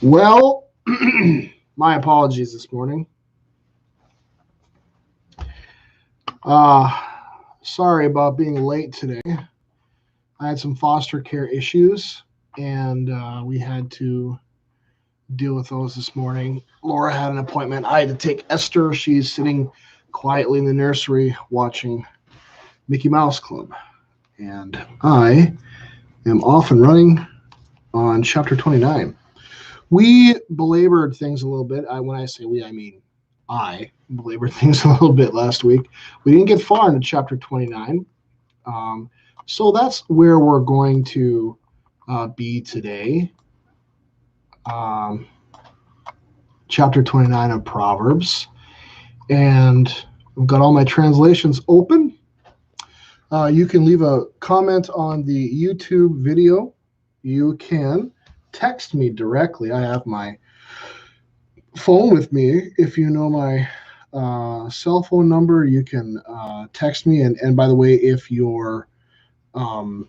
Well, my apologies this morning. Sorry about being late today. I had some foster care issues, and we had to deal with those this morning. Laura had an appointment. I had to take Esther. She's sitting quietly in the nursery watching Mickey Mouse Club. And I am off and running on chapter 29. We belabored things a little bit. When I say we, I mean I belabored things a little bit last week. We didn't get far into chapter 29. So that's where we're going to be today. Chapter 29 of Proverbs. And I've got all my translations open. You can leave a comment on the YouTube video. You can text me directly. I have my phone with me. If you know my cell phone number, you can text me. And by the way, if you have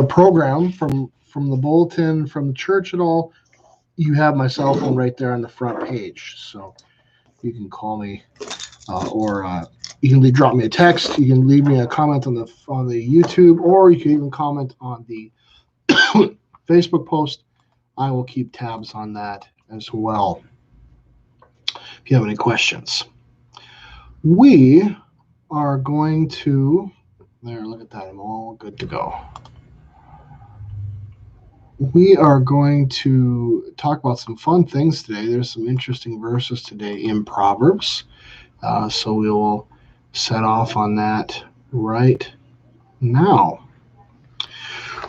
a program from the bulletin, from the church at all, you have my cell phone right there on the front page. So you can call me or you can drop me a text. You can leave me a comment on the YouTube, or you can even comment on the Facebook post. I will keep tabs on that as well if you have any questions. We are going to, there, look at that, I'm all good to go. We are going to talk about some fun things today. There's some interesting verses today in Proverbs. So we will set off on that right now.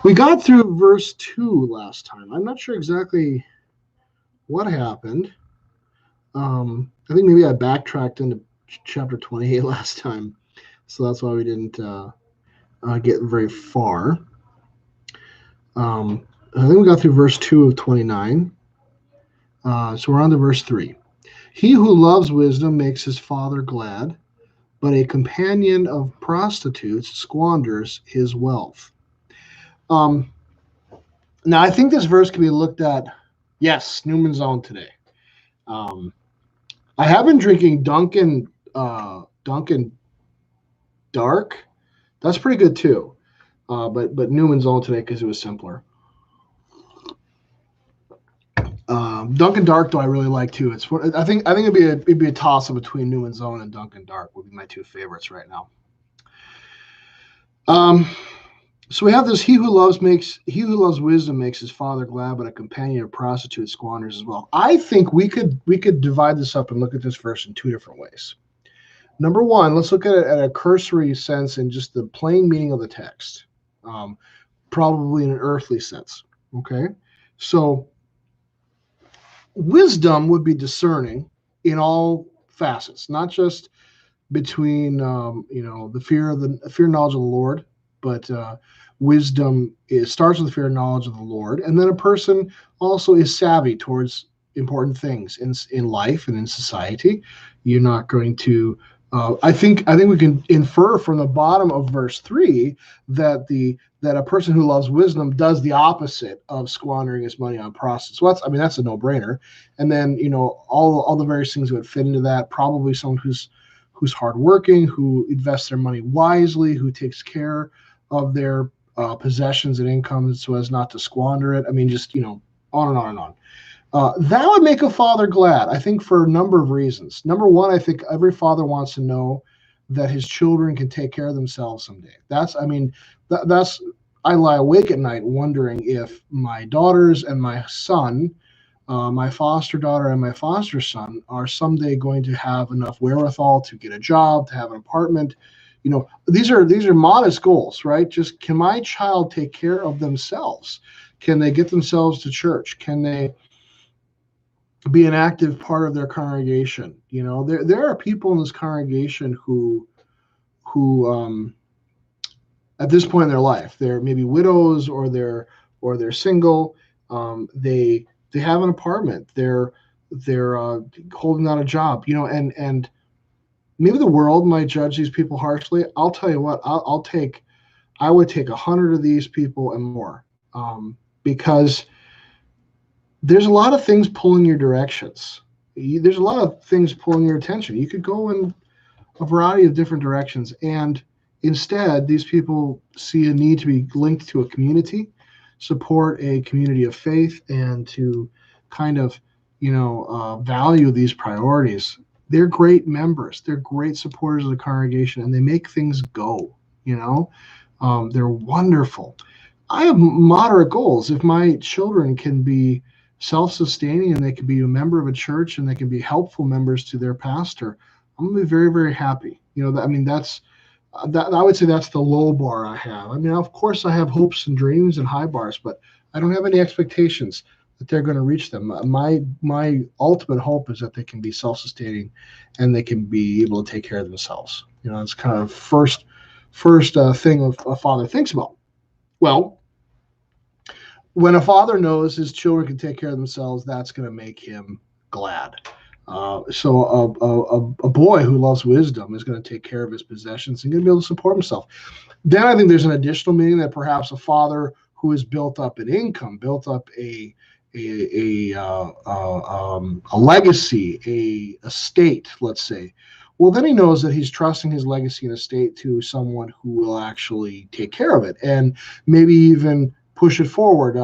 We got through verse 2 last time. I'm not sure exactly what happened. I think maybe I backtracked into chapter 28 last time. So that's why we didn't get very far. I think we got through verse 2 of 29. So we're on to verse 3. He who loves wisdom makes his father glad, but a companion of prostitutes squanders his wealth. Now, I think this verse can be looked at, yes, Newman's Own today. I have been drinking Dunkin' Dark. That's pretty good too. But Newman's Own today because it was simpler. Dunkin' Dark, though, I really like too. I think it'd be a toss-up between Newman's Own and Dunkin' Dark would be my two favorites right now. So we have this: he who loves wisdom makes his father glad, but a companion of prostitutes squanders as well. I think we could divide this up and look at this verse in two different ways. Number one, let's look at it at a cursory sense in just the plain meaning of the text, probably in an earthly sense. Okay, so wisdom would be discerning in all facets, not just between the fear and knowledge of the Lord, but wisdom starts with the fear and knowledge of the Lord, and then a person also is savvy towards important things in life and in society. You're not going to. I think we can infer from the bottom of verse 3 that a person who loves wisdom does the opposite of squandering his money on prostitutes. So that's a no-brainer. And then all the various things that would fit into that. Probably someone who's hardworking, who invests their money wisely, who takes care of their possessions and income so as not to squander it. Just on and on and on. That would make a father glad, I think, for a number of reasons. Number one, I think every father wants to know that his children can take care of themselves someday. I lie awake at night wondering if my daughters and my son, my foster daughter and my foster son, are someday going to have enough wherewithal to get a job, to have an apartment. These are modest goals, right? Just, can my child take care of themselves? Can they get themselves to church? Can they be an active part of their congregation? There are people in this congregation who at this point in their life, they're maybe widows or they're single. They have an apartment. They're holding down a job. And maybe the world might judge these people harshly. I'll tell you what, I would take 100 of these people and more, because there's a lot of things pulling your directions. There's a lot of things pulling your attention. You could go in a variety of different directions, and instead, these people see a need to be linked to a community, support a community of faith, and to kind of, value these priorities. They're great members. They're great supporters of the congregation, and they make things go. They're wonderful. I have moderate goals. If my children can be self-sustaining and they can be a member of a church and they can be helpful members to their pastor, I'm gonna be very, very happy. That's that. I would say that's the low bar I have. I mean, of course, I have hopes and dreams and high bars, but I don't have any expectations that they're going to reach them. My ultimate hope is that they can be self-sustaining, and they can be able to take care of themselves. It's kind of first thing a father thinks about. Well, when a father knows his children can take care of themselves, that's going to make him glad. So a boy who loves wisdom is going to take care of his possessions and going to be able to support himself. Then I think there's an additional meaning that perhaps a father who has built up an income, built up a legacy, a estate, let's say. Well, then he knows that he's trusting his legacy and estate to someone who will actually take care of it and maybe even push it forward,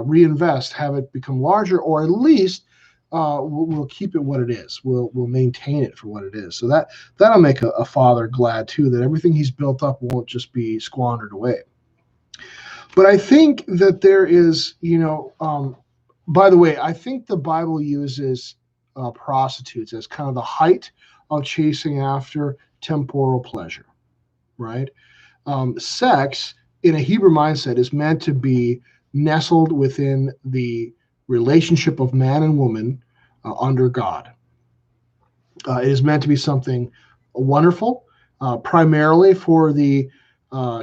reinvest, have it become larger, or at least we'll keep it what it is. We'll maintain it for what it is. So that'll make a father glad too, that everything he's built up won't just be squandered away. But I think that there is, by the way, I think the Bible uses prostitutes as kind of the height of chasing after temporal pleasure, right? Sex in a Hebrew mindset is meant to be nestled within the relationship of man and woman under God. It is meant to be something wonderful, primarily for the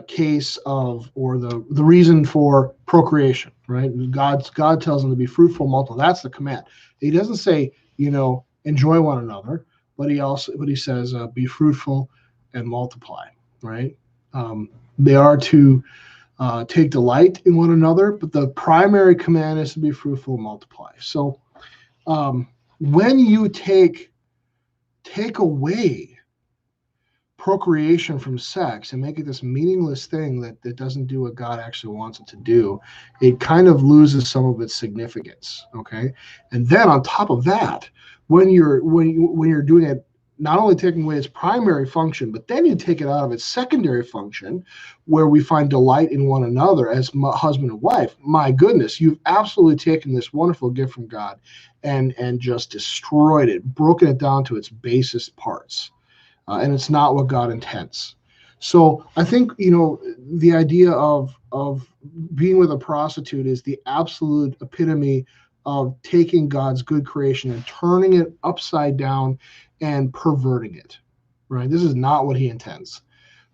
case of, or the reason for procreation, right? God tells them to be fruitful, multiply. That's the command. He doesn't say, enjoy one another, but he says, be fruitful and multiply, right? They are to take delight in one another, but the primary command is to be fruitful and multiply. So when you take away procreation from sex and make it this meaningless thing that doesn't do what God actually wants it to do, it kind of loses some of its significance. Okay, and then on top of that, when you're doing it, not only taking away its primary function, but then you take it out of its secondary function, where we find delight in one another as husband and wife. My goodness, you've absolutely taken this wonderful gift from God and just destroyed it, broken it down to its basest parts. And it's not what God intends. So I think, the idea of being with a prostitute is the absolute epitome of taking God's good creation and turning it upside down and perverting it, right? This is not what he intends.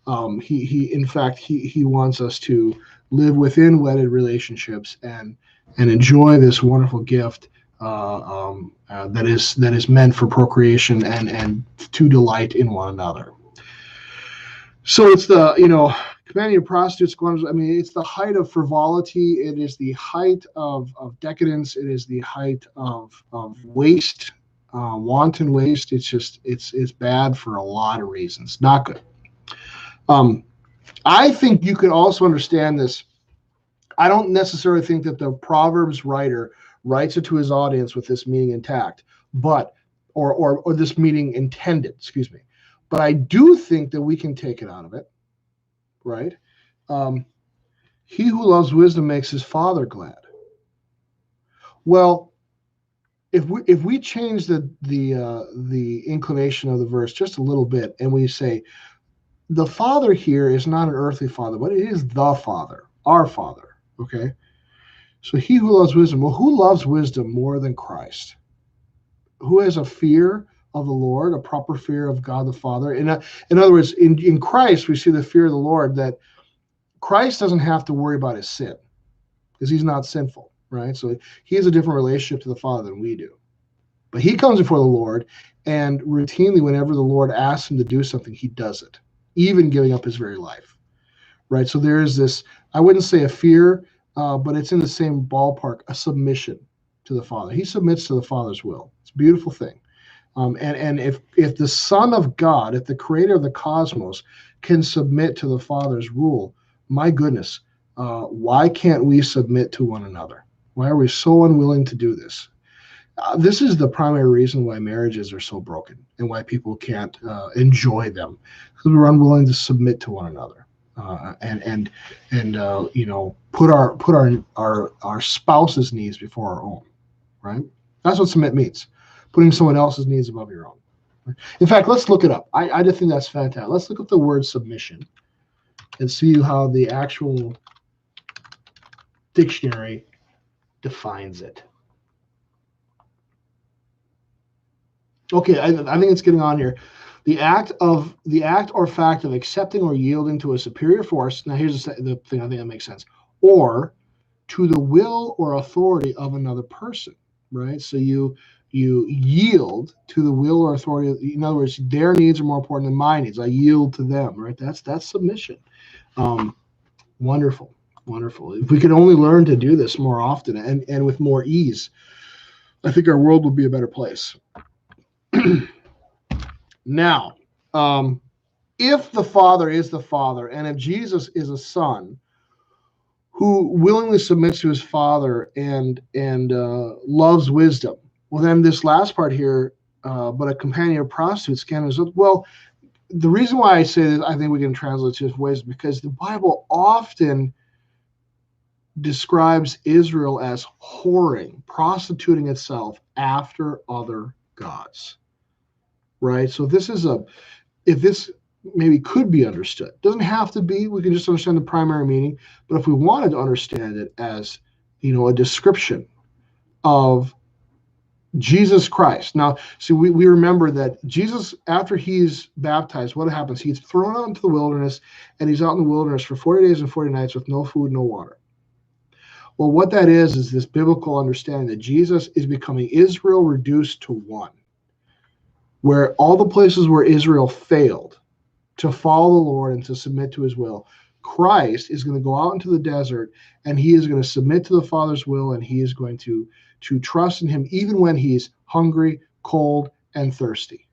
In fact, he wants us to live within wedded relationships and enjoy this wonderful gift that is meant for procreation and to delight in one another. So it's the commanding of prostitutes, squanders. I mean, it's the height of frivolity. It is the height of decadence. It is the height of waste, wanton waste. It's bad for a lot of reasons. Not good. I think you could also understand this. I don't necessarily think that the Proverbs writer writes it to his audience with this meaning intact, but or this meaning intended, excuse me. But I do think that we can take it out of it, right? He who loves wisdom makes his father glad. Well, if we change the inclination of the verse just a little bit, and we say the father here is not an earthly father, but it is the Father, our Father. Okay. So he who loves wisdom, well, who loves wisdom more than Christ? Who has a fear of the Lord, a proper fear of God the Father? In other words, in Christ, we see the fear of the Lord, that Christ doesn't have to worry about his sin because he's not sinful, right? So he has a different relationship to the Father than we do. But he comes before the Lord, and routinely, whenever the Lord asks him to do something, he does it, even giving up his very life, right? So there is this, I wouldn't say a fear, but it's in the same ballpark, a submission. to the Father. He submits to the Father's will. It's a beautiful thing. And if the Son of God, if the creator of the cosmos can submit to the Father's rule, my goodness, why can't we submit to one another? Why are we so unwilling to do this? This is the primary reason why marriages are so broken and why people can't enjoy them, because we're unwilling to submit to one another and put our spouse's needs before our own. Right? That's what submit means. Putting someone else's needs above your own. In fact, let's look it up. I just think that's fantastic. Let's look up the word submission and see how the actual dictionary defines it. Okay, I think it's getting on here. The act or fact of accepting or yielding to a superior force. Now, here's the thing I think that makes sense. Or to the will or authority of another person, right? So you yield to the will or authority. In other words, their needs are more important than my needs. I yield to them, right? That's submission. Wonderful. If we could only learn to do this more often and with more ease, I think our world would be a better place. Now, if the Father is the Father, and if Jesus is a Son who willingly submits to his Father and loves wisdom, well, then this last part here, but a companion of prostitutes, scandalous. Well, the reason why I say this, I think we can translate it two ways, is because the Bible often describes Israel as whoring, prostituting itself after other gods. Right? So if this maybe could be understood, doesn't have to be, we can just understand the primary meaning, but if we wanted to understand it as, a description of Jesus Christ. Now, see, we remember that Jesus, after he's baptized, what happens? He's thrown out into the wilderness, and he's out in the wilderness for 40 days and 40 nights with no food, no water. Well, what that is this biblical understanding that Jesus is becoming Israel reduced to one, where all the places where Israel failed to follow the Lord and to submit to his will, Christ is going to go out into the desert, and he is going to submit to the Father's will, and he is going to trust in him even when he's hungry, cold, and thirsty,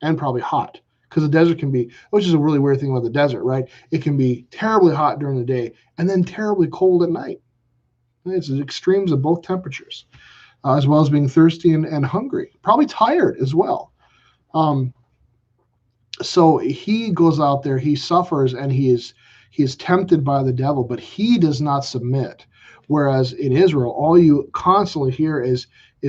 and probably hot, because the desert can be, which is a really weird thing about the desert, right? It can be terribly hot during the day and then terribly cold at night. It's extremes of both temperatures, as well as being thirsty and hungry, probably tired as well. So he goes out there, he suffers, and he is tempted by the devil, but he does not submit. Whereas in Israel, all you constantly hear is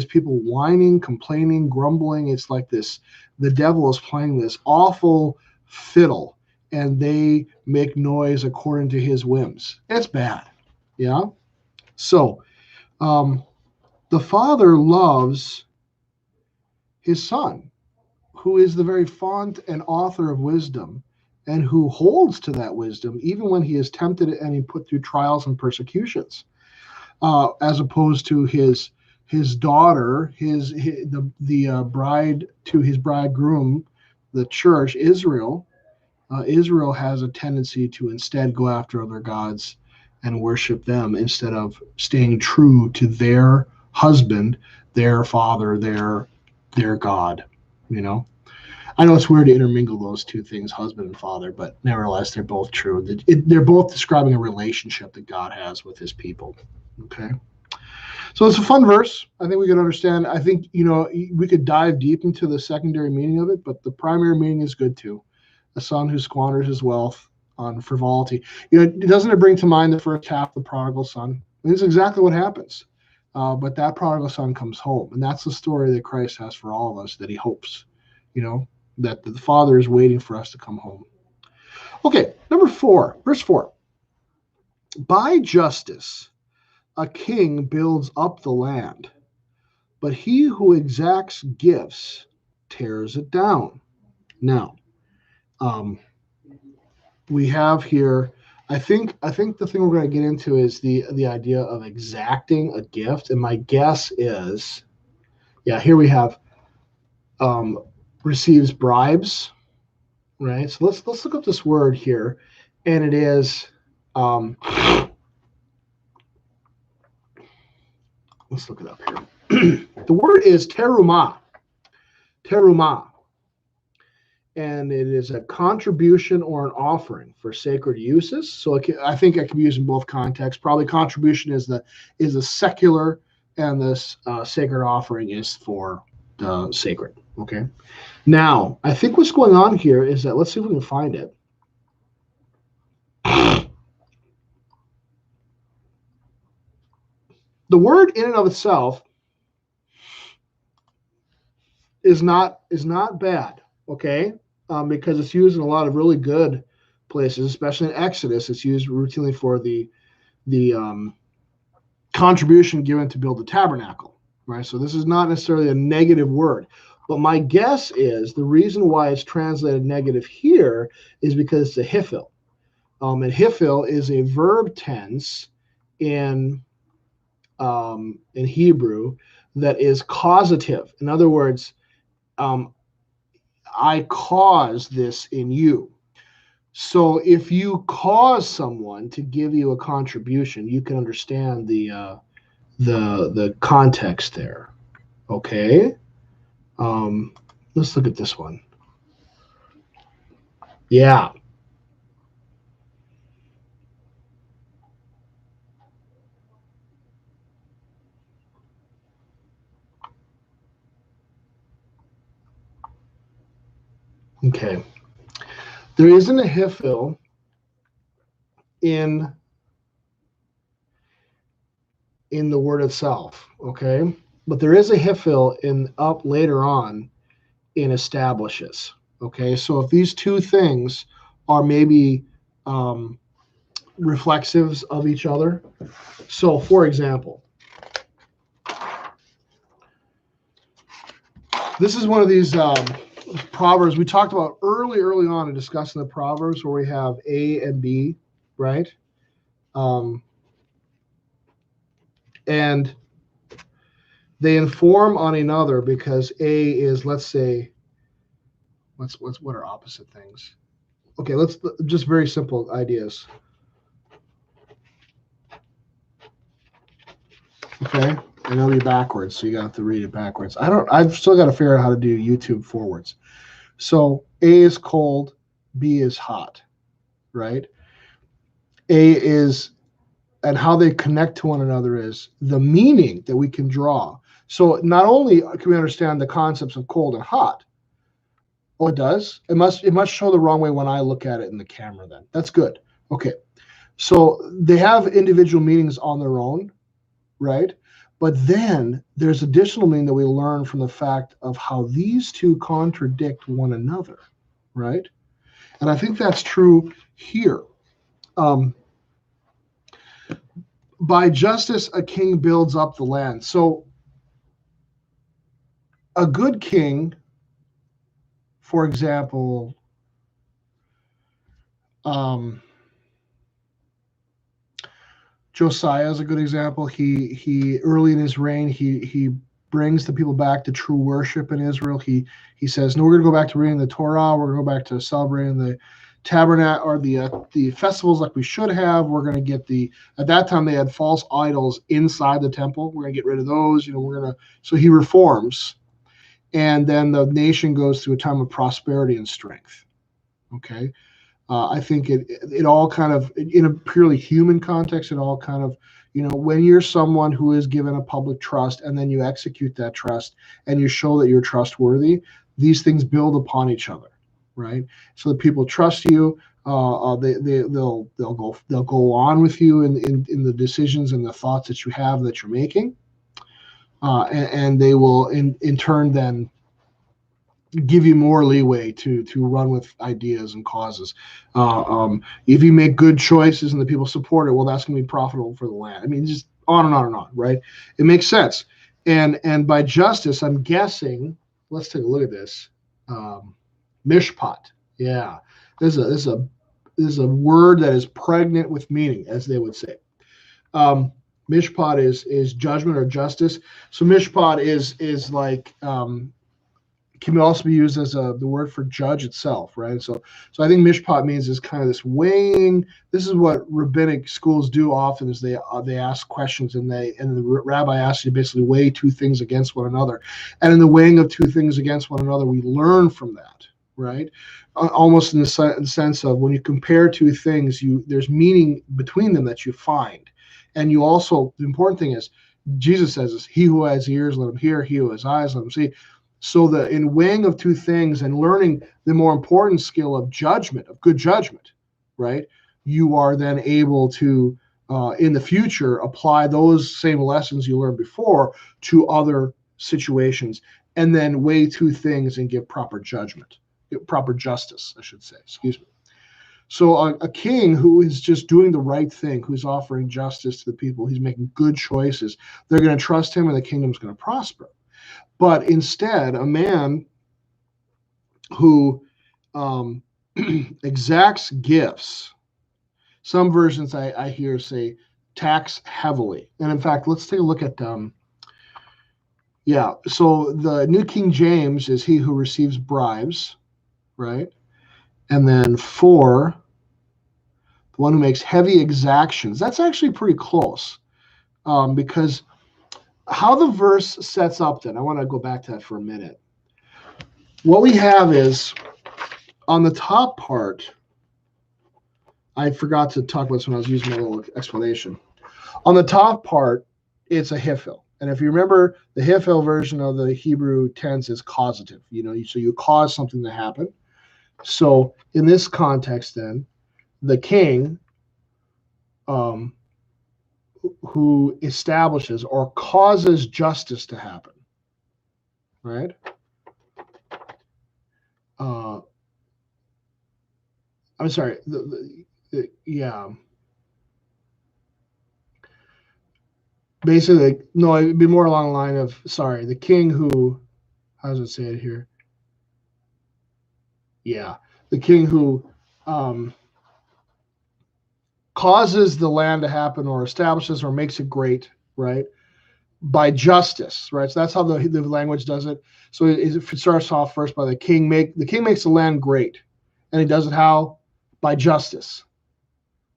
people whining, complaining, grumbling. It's like this, the devil is playing this awful fiddle, and they make noise according to his whims. It's bad. Yeah? So the Father loves his Son, who is the very font and author of wisdom, and who holds to that wisdom even when he is tempted and he put through trials and persecutions, as opposed to his daughter, the bride to his bridegroom, the church, Israel. Israel has a tendency to instead go after other gods and worship them instead of staying true to their husband, their father, their God. I know it's weird to intermingle those two things, husband and father, but nevertheless, they're both true. They're both describing a relationship that God has with his people. Okay. So it's a fun verse. I think we could understand. I think, we could dive deep into the secondary meaning of it, but the primary meaning is good too. A son who squanders his wealth on frivolity. Doesn't it bring to mind the first half, the prodigal son? This is exactly what happens. But that prodigal son comes home, and that's the story that Christ has for all of us, that he hopes, that the Father is waiting for us to come home. Okay, number 4, verse 4. By justice, a king builds up the land, but he who exacts gifts tears it down. Now, we have here, I think the thing we're going to get into is the idea of exacting a gift, and my guess is, here we have receives bribes, right? So let's look up this word here, and it is Let's look it up here. The word is terumah. Terumah. And it is a contribution or an offering for sacred uses. So I think it can be used in both contexts. Probably contribution is a secular, and this sacred offering is for sacred. Okay. Now, I think what's going on here is that, let's see if we can find it. The word in and of itself is not bad, okay? Because it's used in a lot of really good places, especially in Exodus. It's used routinely for the contribution given to build the tabernacle, right? So this is not necessarily a negative word. But my guess is the reason why it's translated negative here is because it's a hifil. And hifil is a verb tense in Hebrew that is causative. In other words, I cause this in you. So if you cause someone to give you a contribution, you can understand the context there. Okay. Let's look at this one. Yeah. Okay. There isn't a hifil in the word itself, okay? But there is a hifil in up later on in establishes, okay? So if these two things are maybe reflexives of each other. So for example, this is one of these Proverbs we talked about early on in discussing the Proverbs, where we have A and B, right? And they inform on another because A is, let's say, what are opposite things? Okay, let's just very simple ideas. Okay, and it'll be backwards, so you got to read it backwards. I've still got to figure out how to do YouTube forwards. So A is cold, B is hot, right? A is, and how they connect to one another is the meaning that we can draw. So not only can we understand the concepts of cold and hot, oh, it does. It must show the wrong way when I look at it in the camera then. That's good. Okay. So they have individual meanings on their own, right? But then there's additional meaning that we learn from the fact of how these two contradict one another, right? And I think that's true here. By justice, a king builds up the land. So a good king, for example, Josiah is a good example. He early in his reign, he brings the people back to true worship in Israel. He says, no, we're going to go back to reading the Torah. We're going to go back to celebrating the tabernacle or the festivals like we should have. We're going to get at that time they had false idols inside the temple. We're going to get rid of those. So he reforms, and then the nation goes through a time of prosperity and strength. Okay. I think it all kind of, in a purely human context, it all kind of, when you're someone who is given a public trust and then you execute that trust and you show that you're trustworthy, these things build upon each other, right? So that people trust you, they'll go on with you in the decisions and the thoughts that you have that you're making, and they will in turn then give you more leeway to run with ideas and causes. If you make good choices and the people support it, well, that's going to be profitable for the land. I mean, just on and on and on, right? It makes sense. And by justice, I'm guessing. Let's take a look at this. Mishpat. Yeah, this is a word that is pregnant with meaning, as they would say. Mishpat is judgment or justice. So mishpat is like can also be used as the word for judge itself, right? So I think mishpat means is kind of this weighing. This is what rabbinic schools do often, is they ask questions, and the rabbi asks you to basically weigh two things against one another, and in the weighing of two things against one another, we learn from that, right? Almost in the sense of when you compare two things, there's meaning between them that you find, and you also, the important thing is, Jesus says this: he who has ears, let him hear; he who has eyes, let him see. So in weighing of two things and learning the more important skill of judgment, of good judgment, right? You are then able to, in the future, apply those same lessons you learned before to other situations, and then weigh two things and give proper judgment, proper justice, I should say. Excuse me. So a king who is just doing the right thing, who's offering justice to the people, he's making good choices, they're going to trust him, and the kingdom's going to prosper. But instead, a man who exacts gifts, some versions I hear say tax heavily. And in fact, let's take a look at, so the New King James is he who receives bribes, right? And then 4, the one who makes heavy exactions. That's actually pretty close, because how the verse sets up then, I want to go back to that for a minute. What we have is, on the top part, I forgot to talk about this when I was using my little explanation. On the top part, it's a hifil. And if you remember, the hifil version of the Hebrew tense is causative. So you cause something to happen. So in this context then, the king who establishes or causes justice to happen, right? I'm sorry. Basically, no, it'd be more along the line of, sorry, the king who, how does it say it here? Yeah, the king who causes the land to happen, or establishes or makes it great, right? By justice, right? So that's how the language does it. So it starts off first by the king makes the land great, and he does it how? By justice,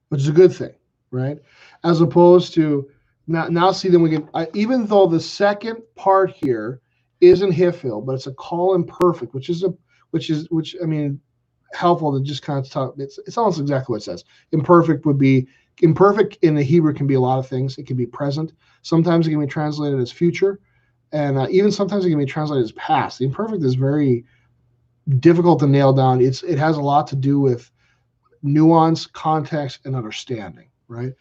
which is a good thing, right? As opposed to now see, then we can, even though the second part here isn't hifil, but it's a call imperfect, which I mean, helpful to just kind of talk. It's almost exactly what it says. Imperfect in the Hebrew can be a lot of things. It can be present. Sometimes it can be translated as future, and even sometimes it can be translated as past. The imperfect is very difficult to nail down. It has a lot to do with nuance, context, and understanding, right?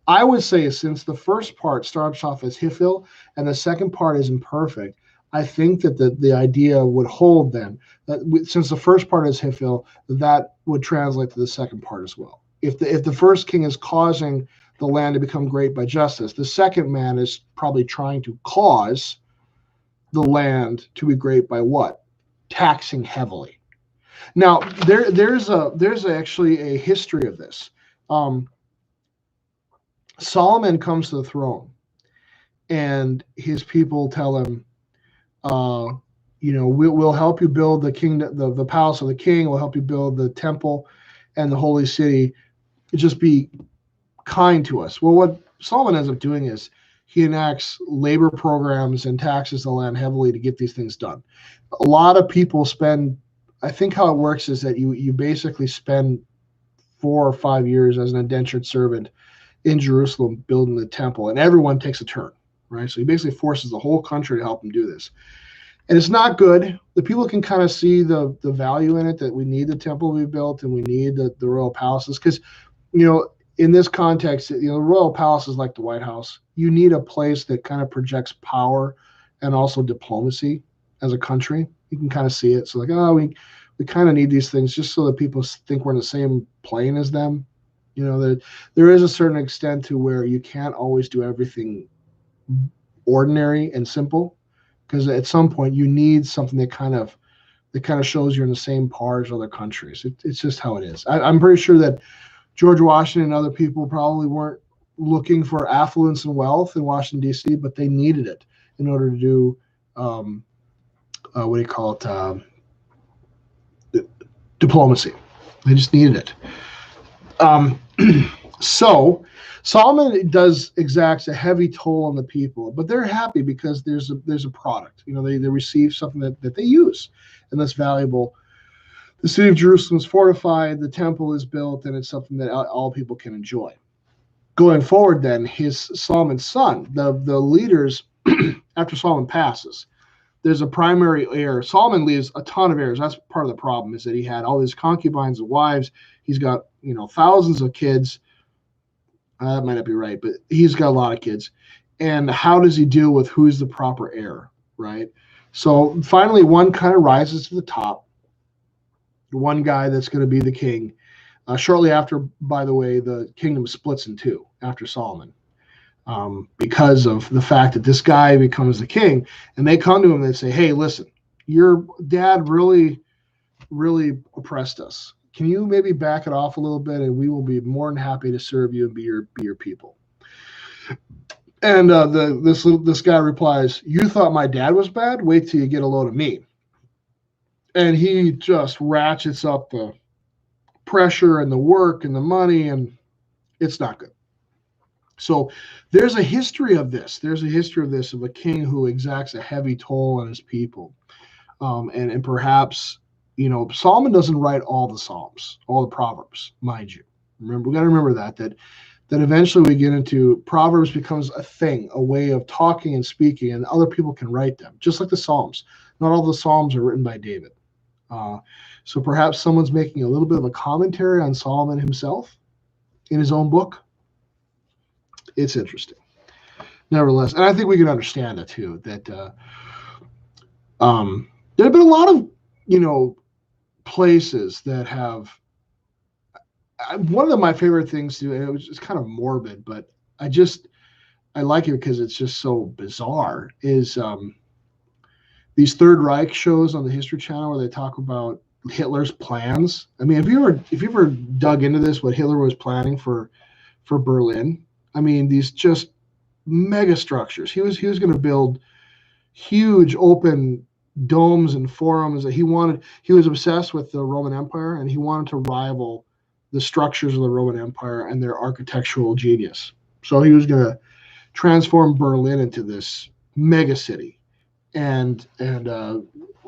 I would say, since the first part starts off as hifil and the second part is imperfect, I think that the idea would hold then, that since the first part is hifil, that would translate to the second part as well. If the first king is causing the land to become great by justice, the second man is probably trying to cause the land to be great by what? Taxing heavily. Now, there's actually a history of this. Solomon comes to the throne, and his people tell him, we'll help you build the kingdom, the palace of the king. We'll help you build the temple and the holy city. Just be kind to us. Well, what Solomon ends up doing is he enacts labor programs and taxes the land heavily to get these things done. A lot of people spend, I think how it works is that you basically spend 4 or 5 years as an indentured servant in Jerusalem building the temple, and everyone takes a turn, right? So he basically forces the whole country to help him do this. And it's not good. The people can kind of see the value in it, that we need the temple to be built and we need the royal palaces. Because, in this context, the royal palace is like the White House. You need a place that kind of projects power and also diplomacy as a country. You can kind of see it. So like, we kind of need these things just so that people think we're in the same plane as them. There is a certain extent to where you can't always do everything ordinary and simple, because at some point you need something that kind of shows you're in the same par as other countries. It's just how it is. I'm pretty sure that George Washington and other people probably weren't looking for affluence and wealth in Washington, D.C., but they needed it in order to do what do you call it? Diplomacy. They just needed it. So Solomon exacts a heavy toll on the people, but they're happy because there's a product. They receive something that they use, and that's valuable. The city of Jerusalem is fortified, the temple is built, and it's something that all people can enjoy. Going forward, then, Solomon's son, the leaders, after Solomon passes, there's a primary heir. Solomon leaves a ton of heirs. That's part of the problem, is that he had all these concubines and wives. He's got, thousands of kids. That might not be right, but he's got a lot of kids. And how does he deal with who's the proper heir, right? So finally, one kind of rises to the top. One guy that's going to be the king. Shortly after, by the way, the kingdom splits in two after Solomon, because of the fact that this guy becomes the king. And they come to him and they say, hey, listen, your dad really, really oppressed us. Can you maybe back it off a little bit, and we will be more than happy to serve you and be your people. And this guy replies, you thought my dad was bad? Wait till you get a load of me. And he just ratchets up the pressure and the work and the money, and it's not good. So there's a history of this. There's a history of this, of a king who exacts a heavy toll on his people. And perhaps, Solomon doesn't write all the Psalms, all the Proverbs, mind you. We got to remember that eventually we get into Proverbs becomes a thing, a way of talking and speaking, and other people can write them, just like the Psalms. Not all the Psalms are written by David. So perhaps someone's making a little bit of a commentary on Solomon himself in his own book. It's interesting. Nevertheless, and I think we can understand it too, that there have been a lot of, places that have, one of my favorite things to, and it's kind of morbid, but I like it because it's just so bizarre, is these Third Reich shows on the History Channel where they talk about Hitler's plans. I mean, if you ever dug into this, what Hitler was planning for Berlin, I mean, these just mega structures. He was going to build huge open domes and forums that he was obsessed with the Roman Empire, and he wanted to rival the structures of the Roman Empire and their architectural genius. So he was going to transform Berlin into this mega city, and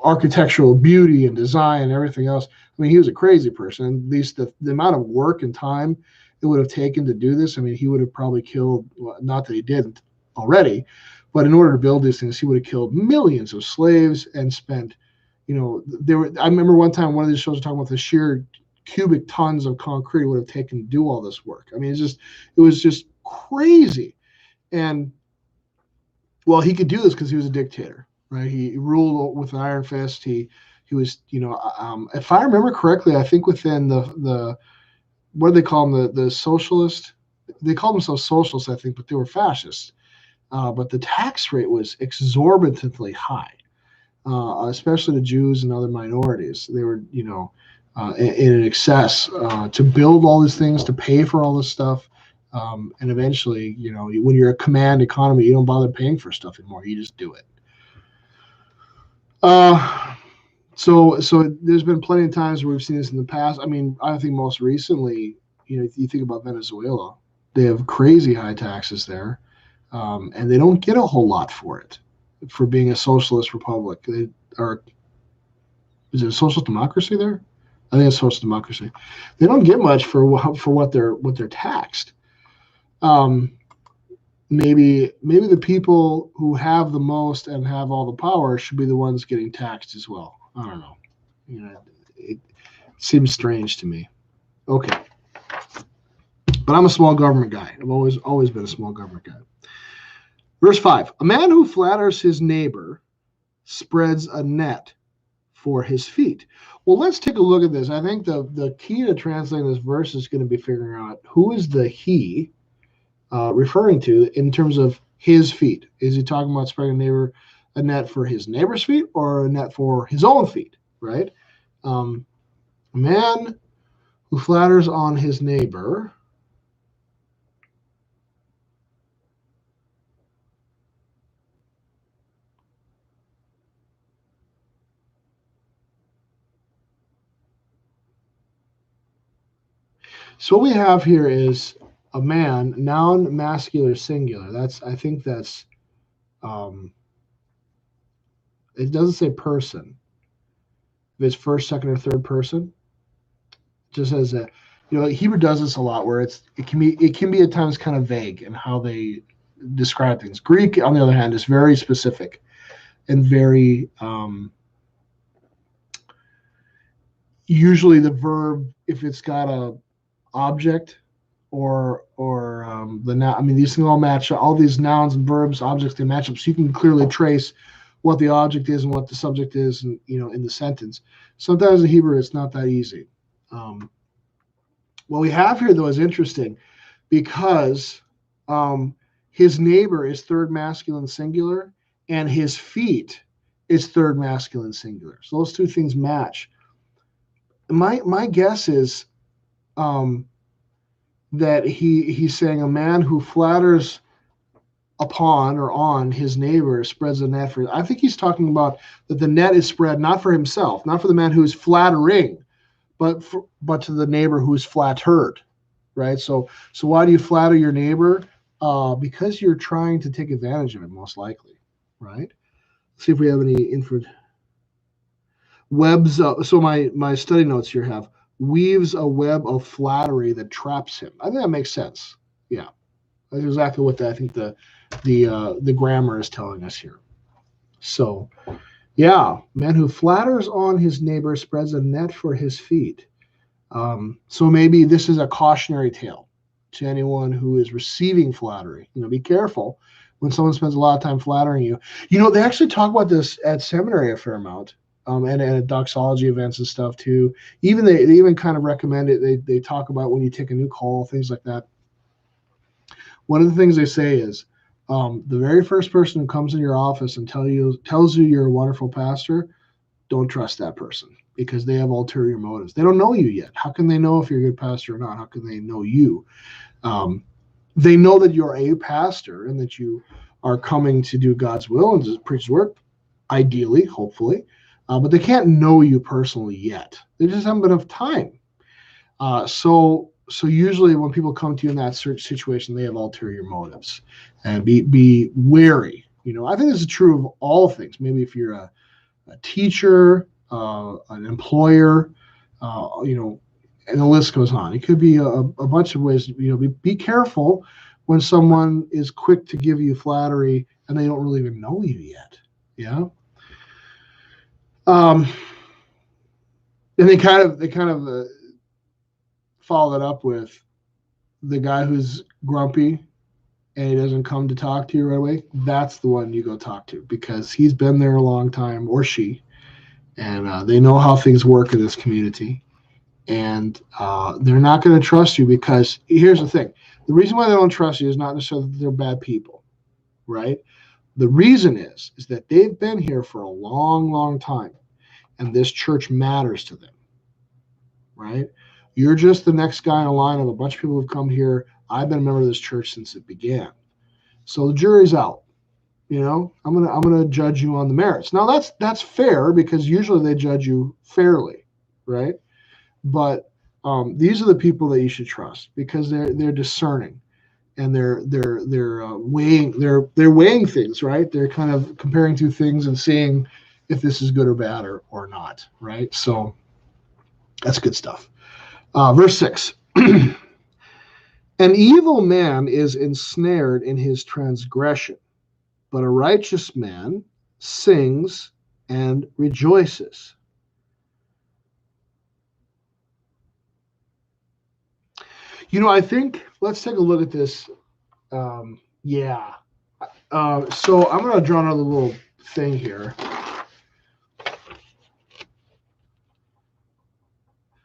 architectural beauty and design and everything else. I mean, he was a crazy person. And at least the amount of work and time it would have taken to do this, I mean, he would have probably killed, not that he didn't already, but in order to build these things, he would have killed millions of slaves and spent, I remember one time one of these shows was talking about the sheer cubic tons of concrete it would have taken to do all this work. I mean, it was just crazy. And well, he could do this because he was a dictator, right? He ruled with an iron fist. He was, if I remember correctly, I think within the what do they call them? The socialist. They called themselves socialists, I think, but they were fascists. But the tax rate was exorbitantly high, especially the Jews and other minorities. They were, in excess to build all these things, to pay for all this stuff. And eventually, when you're a command economy, you don't bother paying for stuff anymore. You just do it. So there's been plenty of times where we've seen this in the past. I mean, I think most recently, you think about Venezuela, they have crazy high taxes there. And they don't get a whole lot for it, for being a socialist republic. Is it a social democracy there? I think it's social democracy. They don't get much for what they're taxed. Maybe the people who have the most and have all the power should be the ones getting taxed as well. I don't know. It seems strange to me. Okay. But I'm a small government guy. I've always been a small government guy. Verse 5, a man who flatters his neighbor spreads a net for his feet. Well, let's take a look at this. I think the key to translating this verse is going to be figuring out who is the he referring to in terms of his feet. Is he talking about spreading a net for his neighbor's feet or a net for his own feet, right? A man who flatters on his neighbor So what we have here is a man, noun, masculine, singular. I think that's, it doesn't say person. If it's first, second, or third person, it just says that, Hebrew does this a lot where it can be at times kind of vague in how they describe things. Greek, on the other hand, is very specific and very, usually the verb, if it's got a object or the noun, I mean, these things all match. All these nouns and verbs, objects, they match up, so you can clearly trace what the object is and what the subject is, and in the sentence. Sometimes in Hebrew, it's not that easy. What we have here, though, is interesting because his neighbor is third masculine singular, and his feet is third masculine singular. So those two things match. My guess is that he's saying a man who flatters upon or on his neighbor spreads a net for. I think he's talking about that the net is spread not for himself, not for the man who is flattering, but to the neighbor who is flattered, right? So why do you flatter your neighbor? Because you're trying to take advantage of it, most likely, right? Let's see if we have any info. Webs. So my study notes here have weaves a web of flattery that traps him. I think that makes sense. Yeah, that's exactly what I think the grammar is telling us here. So, yeah, man who flatters on his neighbor spreads a net for his feet. So maybe this is a cautionary tale to anyone who is receiving flattery. Be careful when someone spends a lot of time flattering you. They actually talk about this at seminary a fair amount. And at doxology events and stuff too. They even kind of recommend it. They talk about when you take a new call, things like that. One of the things they say is the very first person who comes in your office and tells you you're a wonderful pastor, don't trust that person because they have ulterior motives. They don't know you yet. How can they know if you're a good pastor or not? How can they know you? They know that you're a pastor and that you are coming to do God's will and to preach His word, ideally, hopefully. But they can't know you personally yet. They just haven't been enough time. So usually when people come to you in that situation, they have ulterior motives, and be wary. I think this is true of all things. Maybe if you're a teacher, an employer, and the list goes on. It could be a bunch of ways. Be careful when someone is quick to give you flattery and they don't really even know you yet. Yeah. And they kind of follow it up with the guy who's grumpy and he doesn't come to talk to you right away. That's the one you go talk to because he's been there a long time, or she, and they know how things work in this community. And they're not going to trust you because here's the thing. The reason why they don't trust you is not necessarily that they're bad people, right? The reason is that they've been here for a long, long time. And this church matters to them, right? You're just the next guy in a line of a bunch of people who've come here. I've been a member of this church since it began. So the jury's out. I'm gonna judge you on the merits. Now that's fair because usually they judge you fairly, right? But these are the people that you should trust because they're discerning and they're weighing things, right? They're kind of comparing two things and seeing if this is good or bad or not, right? So that's good stuff. Verse 6. An evil man is ensnared in his transgression, but a righteous man sings and rejoices. I think, let's take a look at this. So I'm going to draw another little thing here.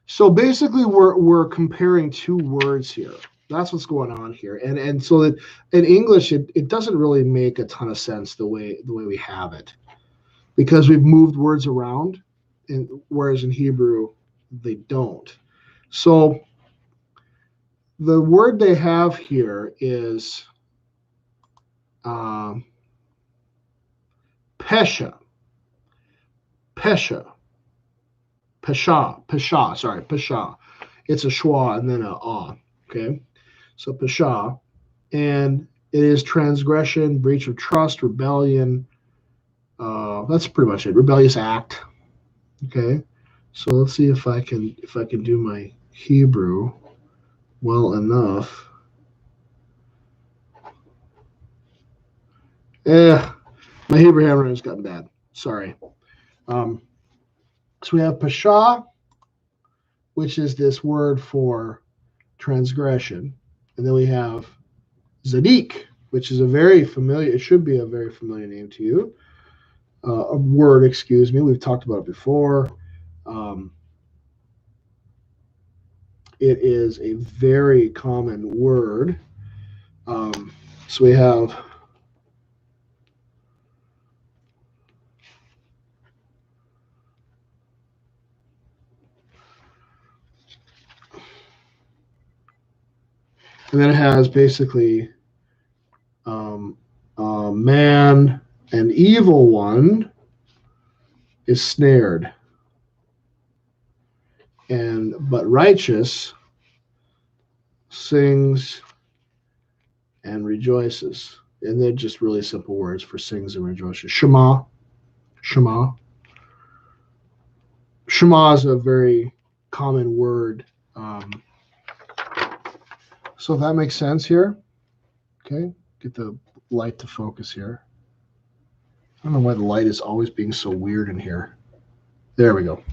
So basically, we're comparing two words here. That's what's going on here, and so that in English it doesn't really make a ton of sense the way we have it, because we've moved words around, and whereas in Hebrew they don't. So the word they have here is pesha. Pesha. It's a schwa and then a ah. Okay, so pesha, and it is transgression, breach of trust, rebellion. That's pretty much it. Rebellious act. Okay, so let's see if I can do my Hebrew well enough. My Hebrew handwriting has gotten bad. Sorry. So we have pasha, which is this word for transgression, and then we have zadik, which is a very familiar. It should be a very familiar name to you. A word, excuse me. We've talked about it before. It is a very common word. So we have and then it has basically man, an evil one is snared, but righteous sings and rejoices. And they're just really simple words for sings and rejoices. Shema. Shema is a very common word. So if that makes sense here. Okay, get the light to focus here. I don't know why the light is always being so weird in here. There we go.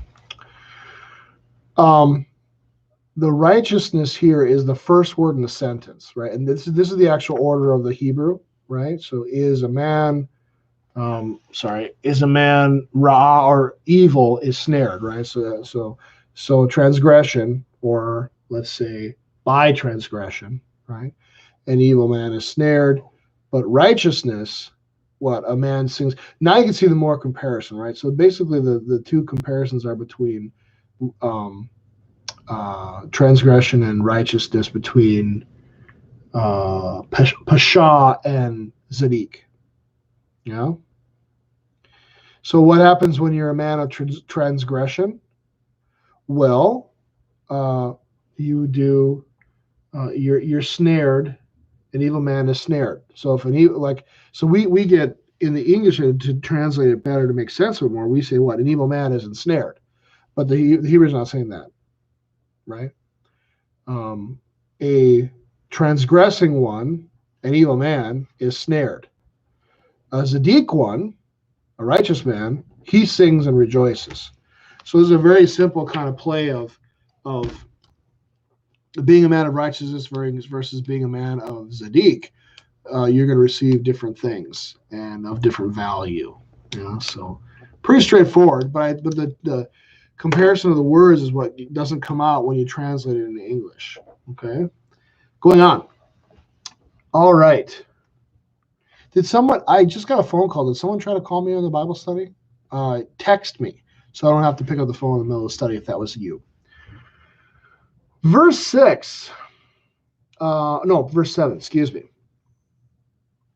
The righteousness here is the first word in the sentence, right? And this is the actual order of the Hebrew, right? So is a man, is a man ra or evil is snared, right? So transgression, or let's say by transgression, right? An evil man is snared, but righteousness, what a man sings. Now you can see the more comparison, right? So basically the two comparisons are between transgression and righteousness, between pasha and zadik. Yeah. So what happens when you're a man of transgression? Well, you do. You're snared. An evil man is snared. So if an evil we get in the English to translate it better to make sense of it more. We say what an evil man is ensnared, but the Hebrew's not saying that, right? A transgressing one, an evil man, is snared. A zadik one, a righteous man, he sings and rejoices. So this is a very simple kind of play of being a man of righteousness versus being a man of zadik. You're going to receive different things and of different value. So pretty straightforward. But the comparison of the words is what doesn't come out when you translate it into English. Okay, going on. All right. I just got a phone call. Did someone try to call me on the Bible study? Text me so I don't have to pick up the phone in the middle of the study if that was you. Verse 6. Verse 7, excuse me.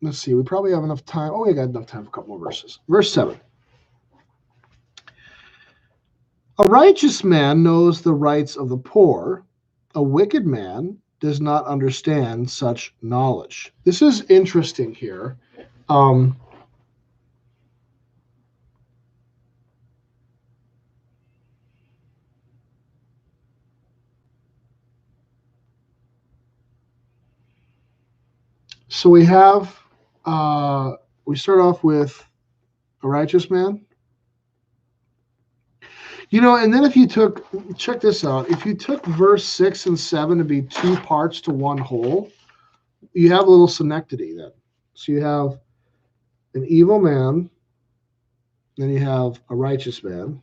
Let's see. We probably have enough time. Oh, we got enough time for a couple more verses. Verse 7. A righteous man knows the rights of the poor. A wicked man does not understand such knowledge. This is interesting here. So we have, we start off with a righteous man. And then if you check this out, if you took verse 6 and 7 to be two parts to one whole, you have a little synecdoche then. So you have an evil man, then you have a righteous man.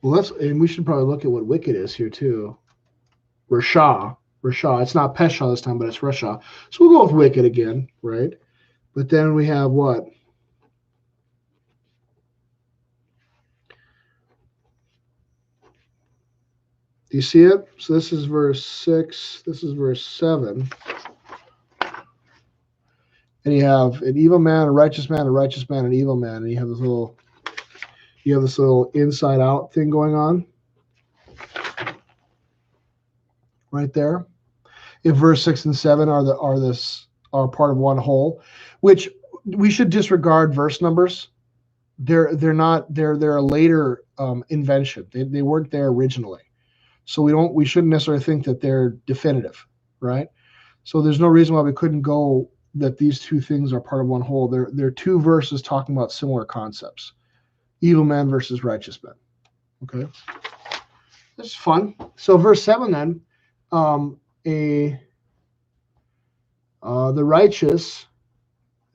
Well, and we should probably look at what wicked is here too. Rasha. It's not Pesha this time, but it's Rasha. So we'll go with wicked again, right? But then we have what? Do you see it? So this is verse 6. This is verse 7. And you have an evil man, a righteous man, an evil man. And you you have this little inside out thing going on right there. If verse 6 and 7 are part of one whole, which we should disregard verse numbers. They're a later invention. They weren't there originally. So we shouldn't necessarily think that they're definitive, right? So there's no reason why we couldn't go that these two things are part of one whole. They're two verses talking about similar concepts. Evil men versus righteous men. Okay. This is fun. So verse 7 then, the righteous,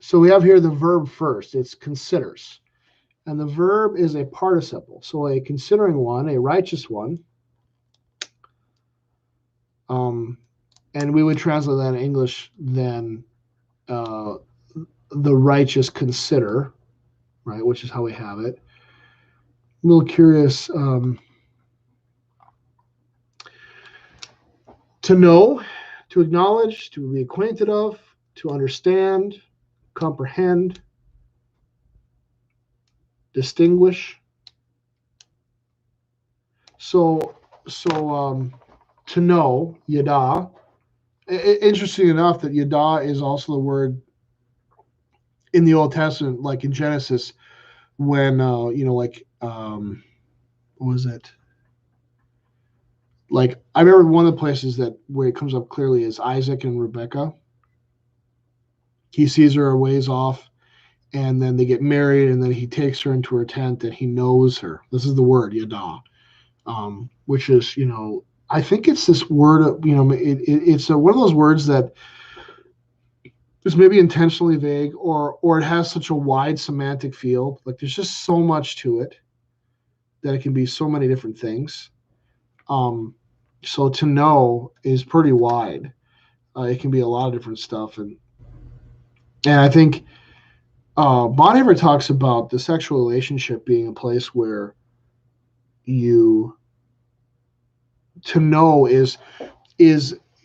so we have here the verb first. It's considers. And the verb is a participle. So a considering one, a righteous one. And we would translate that in English then the righteous consider, right, which is how we have it. A little curious to know, to acknowledge, to be acquainted of, to understand, comprehend, distinguish. So to know, yada. Interesting enough that yada is also the word in the Old Testament, like in Genesis, when what was it? Like I remember one of the places that where it comes up clearly is Isaac and Rebekah. He sees her a ways off, and then they get married, and then he takes her into her tent, and he knows her. This is the word yada, which is I think it's this word, it's one of those words that is maybe intentionally vague, or it has such a wide semantic field. Like there's just so much to it that it can be so many different things. So to know is pretty wide. It can be a lot of different stuff, and I think Bonhoeffer talks about the sexual relationship being a place where to know is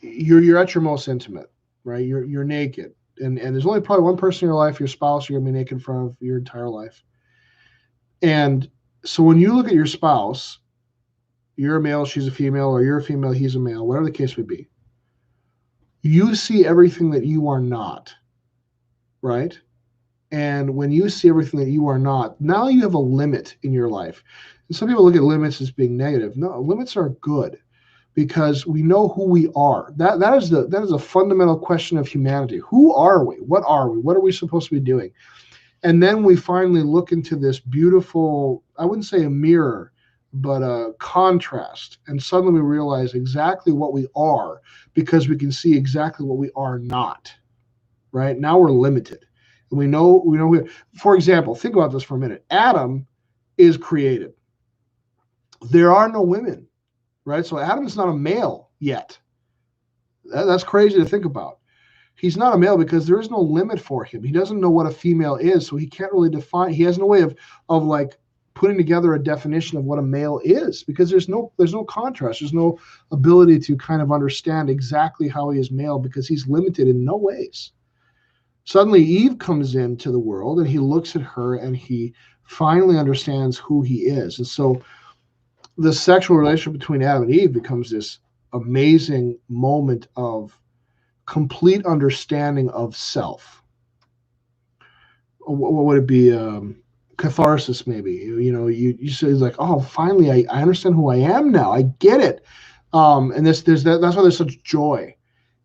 you're at your most intimate, right? You're naked, and there's only probably one person in your life, your spouse, you're gonna be naked in front of your entire life. And so when you look at your spouse, you're a male, she's a female, or you're a female, he's a male, whatever the case would be, you see everything that you are not, right? And when you see everything that you are not, now you have a limit in your life. And some people look at limits as being negative. No, limits are good because we know who we are. That is a fundamental question of humanity. Who are we? What are we? What are we supposed to be doing? And then we finally look into this beautiful, I wouldn't say a mirror, but a contrast. And suddenly we realize exactly what we are because we can see exactly what we are not, right? Now we're limited. And we know, for example, think about this for a minute. Adam is created. There are no women, right? So Adam is not a male yet. That's crazy to think about. He's not a male because there is no limit for him. He doesn't know what a female is, so he can't really define. He has no way of like putting together a definition of what a male is because there's no contrast. There's no ability to kind of understand exactly how he is male because he's limited in no ways. Suddenly Eve comes into the world and he looks at her and he finally understands who he is. And so the sexual relationship between Adam and Eve becomes this amazing moment of complete understanding of self. What would it be? Catharsis, maybe. You say like, oh, finally, I understand who I am now. I get it. And that's why there's such joy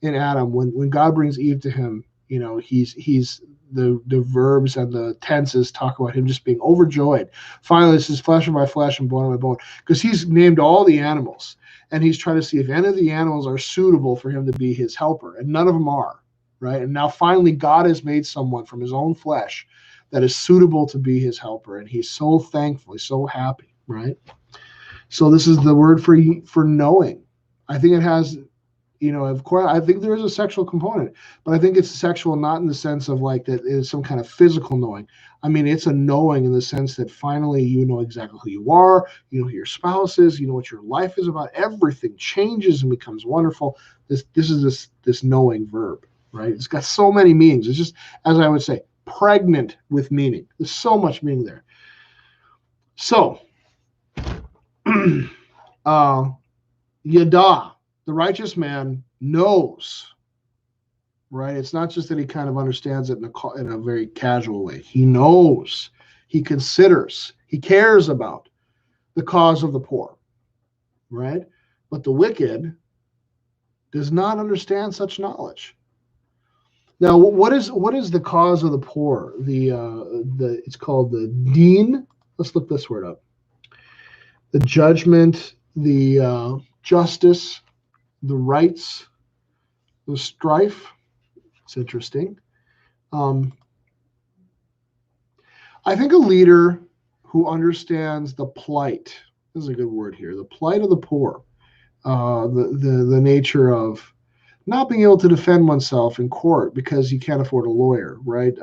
in Adam when God brings Eve to him. He's the verbs and the tenses talk about him just being overjoyed. Finally, this is flesh of my flesh and bone of my bone, because he's named all the animals and he's trying to see if any of the animals are suitable for him to be his helper, and none of them are, right? And now finally God has made someone from his own flesh that is suitable to be his helper, and he's so thankful, he's so happy, right? So this is the word for knowing. I think it has, of course, I think there is a sexual component, but I think it's sexual not in the sense of like that it's some kind of physical knowing. I mean, it's a knowing in the sense that finally you know exactly who you are, you know who your spouse is, you know what your life is about. Everything changes and becomes wonderful. This is this knowing verb, right? It's got so many meanings. It's just, as I would say, pregnant with meaning. There's so much meaning there. So, Yada, the righteous man, knows, right? It's not just that he kind of understands it in a very casual way. He knows, he considers, he cares about the cause of the poor, right? But the wicked does not understand such knowledge. Now, what is the cause of the poor? It's called the deen. Let's look this word up. The judgment, the justice, the rights, the strife. It's interesting. I think a leader who understands the plight, this is a good word here, the plight of the poor, the nature of not being able to defend oneself in court because you can't afford a lawyer, right?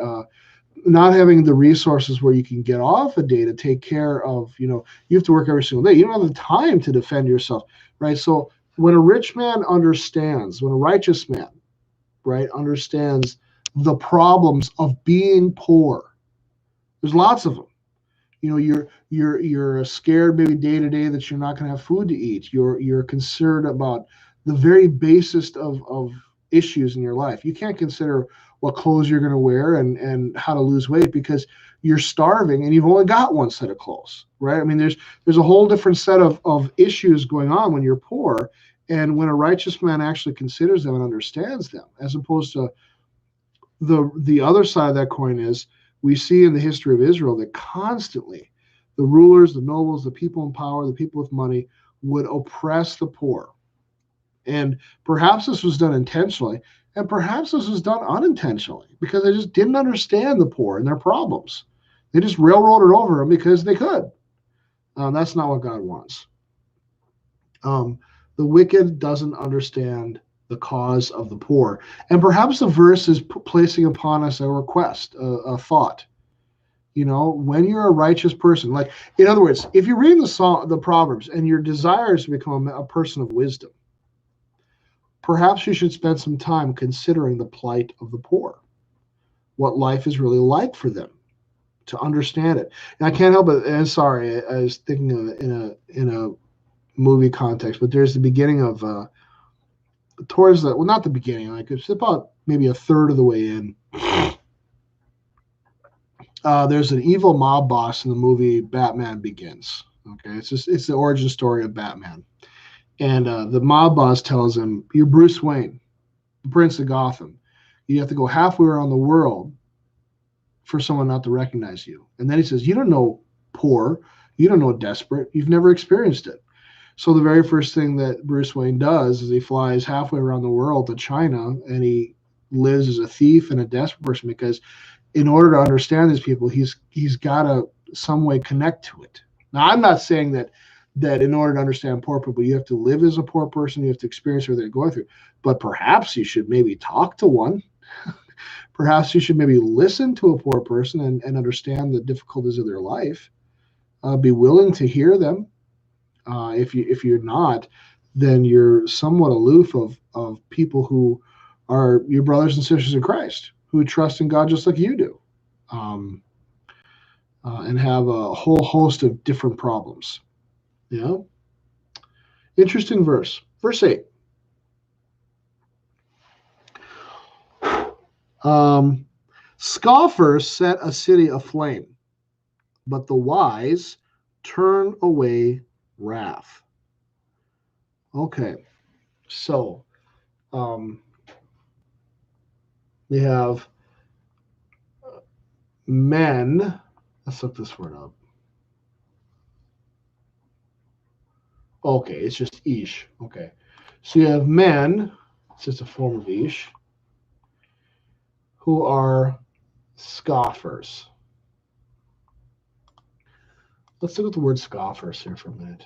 Not having the resources where you can get off a day to take care of, you have to work every single day. You don't have the time to defend yourself, right? So when a rich man understands, when a righteous man, right, understands the problems of being poor, there's lots of them. You're scared maybe day to day that you're not going to have food to eat. You're concerned about the very basest of issues in your life. You can't consider what clothes you're going to wear and how to lose weight because you're starving and you've only got one set of clothes, right? I mean, there's a whole different set of issues going on when you're poor, and when a righteous man actually considers them and understands them, as opposed to the other side of that coin is we see in the history of Israel that constantly the rulers, the nobles, the people in power, the people with money would oppress the poor. And perhaps this was done intentionally, and perhaps this was done unintentionally because they just didn't understand the poor and their problems. They just railroaded over them because they could. That's not what God wants. The wicked doesn't understand the cause of the poor. And perhaps the verse is placing upon us a request, a thought. When you're a righteous person, like, in other words, if you're reading the Proverbs and your desire is to become a person of wisdom, perhaps you should spend some time considering the plight of the poor, what life is really like for them, to understand it. And I can't help it. And sorry, I was thinking of it in a movie context, but there's the beginning of not the beginning, like it's about maybe a third of the way in. There's an evil mob boss in the movie Batman Begins. Okay, it's the origin story of Batman, and the mob boss tells him, "You're Bruce Wayne, the Prince of Gotham. You have to go halfway around the world for someone not to recognize you." And then he says, "You don't know poor, you don't know desperate, you've never experienced it." So the very first thing that Bruce Wayne does is he flies halfway around the world to China, and he lives as a thief and a desperate person because in order to understand these people, he's got to some way connect to it. Now, I'm not saying that in order to understand poor people, you have to live as a poor person, you have to experience what they're going through, but perhaps you should maybe talk to one. Perhaps you should maybe listen to a poor person and understand the difficulties of their life. Be willing to hear them. If you're not, then you're somewhat aloof of people who are your brothers and sisters in Christ, who trust in God just like you do, and have a whole host of different problems. Interesting verse. Verse 8. Scoffers set a city aflame, but the wise turn away wrath. Okay, so we have men. Let's look this word up. Okay, it's just ish. Okay, so you have men, it's just a form of ish, who are scoffers. Let's look at the word scoffers here for a minute.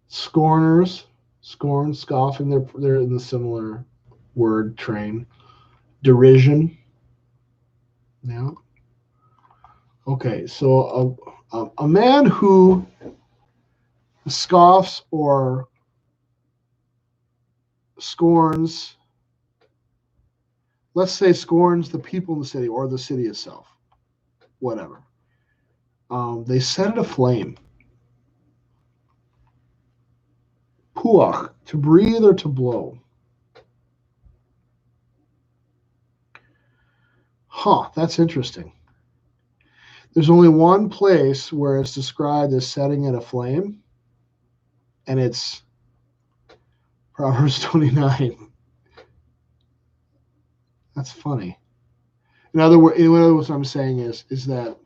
Scorners, scorn, scoffing, they're in the similar word train. Derision. Yeah. Okay, so a man who scoffs or scorns, let's say scorns the people in the city or the city itself, whatever. They set it aflame. Puach, to breathe or to blow. Huh, that's interesting. There's only one place where it's described as setting it aflame, and it's Proverbs 29. That's funny. In other words, what I'm saying is that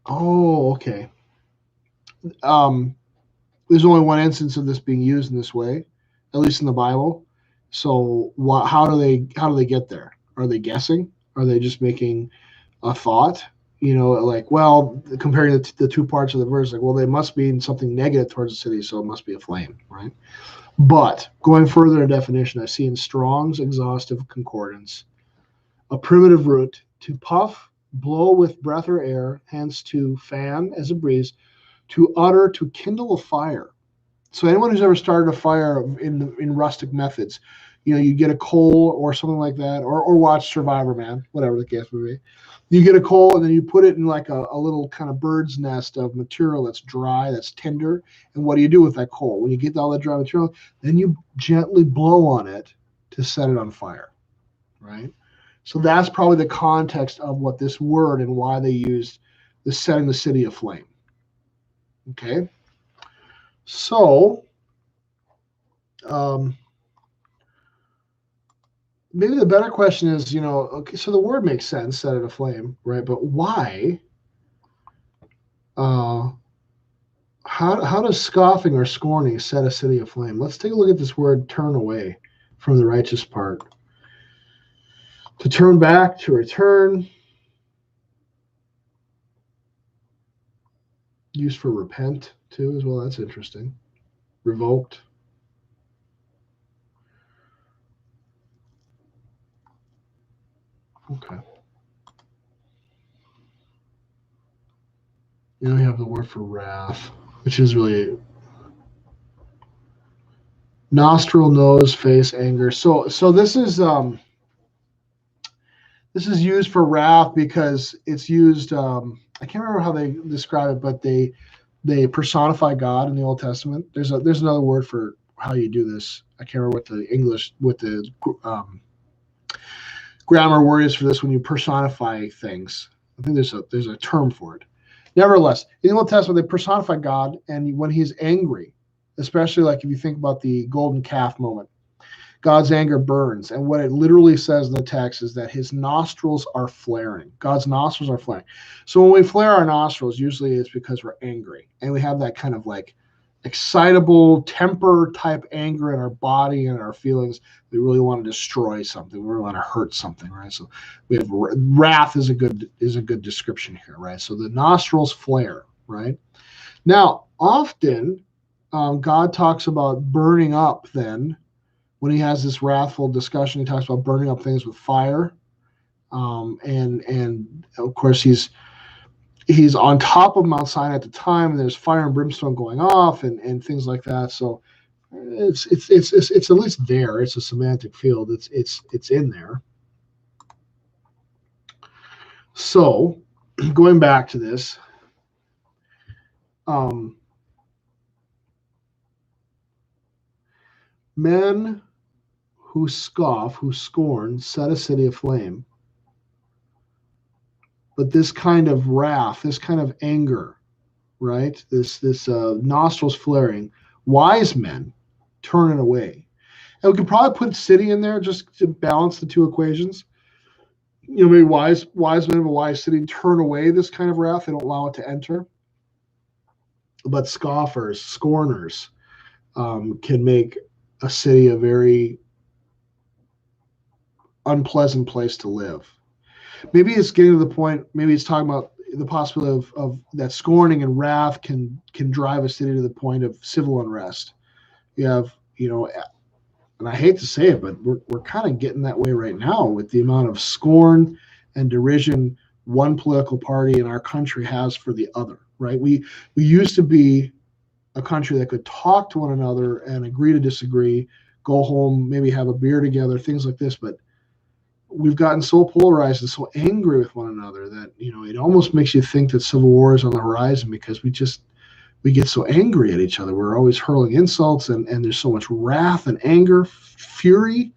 okay. There's only one instance of this being used in this way, at least in the Bible. So how do they get there? Are they guessing? Are they just making a thought? Like, well, comparing the two parts of the verse, like, well, they must mean something negative towards the city, so it must be a flame, right? But going further in definition, I see in Strong's Exhaustive Concordance, a primitive root, to puff, blow with breath or air, hence to fan as a breeze, to utter, to kindle a fire. So anyone who's ever started a fire in rustic methods, you get a coal or something like that, or watch Survivor Man, whatever the case may be. You get a coal and then you put it in like a little kind of bird's nest of material that's dry, that's tender. And what do you do with that coal? When you get all that dry material, then you gently blow on it to set it on fire, right? So that's probably the context of what this word and why they used the setting the city aflame. Okay. So maybe the better question is, okay, so the word makes sense, set it aflame, right? But why? How does scoffing or scorning set a city aflame? Let's take a look at this word, turn away from the righteous part. To turn back, to return. Used for repent, too, as well. That's interesting. Revoked. Okay. Then we have the word for wrath, which is really nostril, nose, face, anger. So this is used for wrath because it's used. I can't remember how they describe it, but they personify God in the Old Testament. There's another word for how you do this. I can't remember what the grammar word is for this when you personify things. I think there's a term for it. Nevertheless, in the Old Testament, they personify God, and when He's angry, especially like if you think about the golden calf moment, God's anger burns. And what it literally says in the text is that His nostrils are flaring. God's nostrils are flaring. So when we flare our nostrils, usually it's because we're angry. And we have that kind of like excitable temper type anger in our body and our feelings. We really want to destroy something. We really want to hurt something, right? So we have wrath is a good description here, right? So the nostrils flare, right? Now, often God talks about burning up then. When He has this wrathful discussion, He talks about burning up things with fire. And of course, he's on top of Mount Sinai at the time, and there's fire and brimstone going off and things like that. So it's at least there. It's a semantic field. It's in there. So going back to this, men who scoff, who scorn, set a city aflame. But this kind of wrath, this kind of anger, right? This nostrils flaring, wise men turn it away. And we could probably put city in there just to balance the two equations. Maybe wise men of a wise city turn away this kind of wrath. They don't allow it to enter. But scoffers, scorners, can make a city a very unpleasant place to live. Maybe it's getting to the point, maybe it's talking about the possibility of that scorning and wrath can drive a city to the point of civil unrest. You have, and I hate to say it, but we're kind of getting that way right now with the amount of scorn and derision one political party in our country has for the other, right? We used to be a country that could talk to one another and agree to disagree, go home, maybe have a beer together, things like this, but we've gotten so polarized and so angry with one another that, it almost makes you think that civil war is on the horizon, because we get so angry at each other. We're always hurling insults, and there's so much wrath and anger, fury.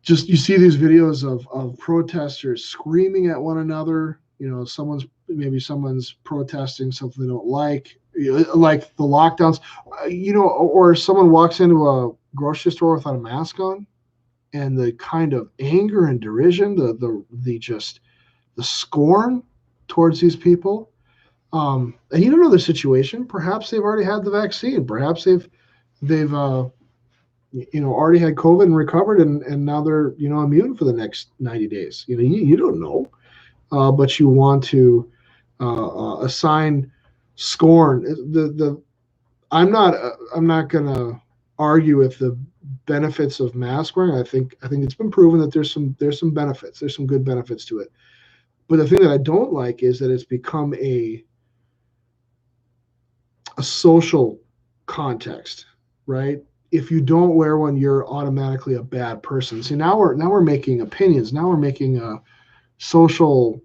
Just, you see these videos of protesters screaming at one another. Someone's protesting something they don't like the lockdowns, or someone walks into a grocery store without a mask on, and the kind of anger and derision, the scorn towards these people. And you don't know the situation. Perhaps they've already had the vaccine. Perhaps they've already had COVID and recovered, and now they're immune for the next 90 days. You don't know, but you want to assign scorn. I'm not gonna argue with the benefits of mask wearing. I think it's been proven that there's some benefits. There's some good benefits to it. But the thing that I don't like is that it's become a social context, right? If you don't wear one, you're automatically a bad person. See, now we're making opinions. Now we're making social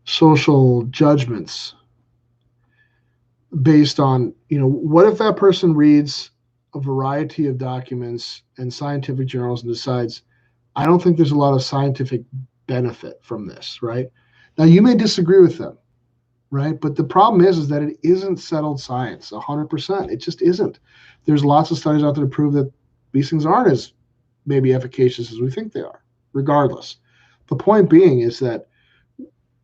social judgments based on, what if that person reads a variety of documents and scientific journals and decides, I don't think there's a lot of scientific benefit from this, right? Now, you may disagree with them, right? But the problem is that it isn't settled science 100%. It just isn't. There's lots of studies out there to prove that these things aren't as maybe efficacious as we think they are, regardless. The point being is that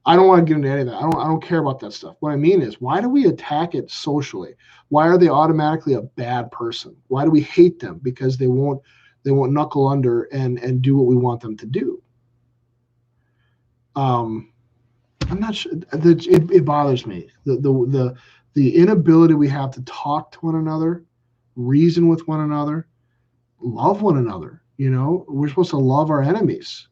I don't want to get into any of that. I don't care about that stuff. What I mean is, why do we attack it socially? Why are they automatically a bad person? Why do we hate them? Because they won't knuckle under and do what we want them to do. I'm not sure. It bothers me. The inability we have to talk to one another, reason with one another, love one another. We're supposed to love our enemies,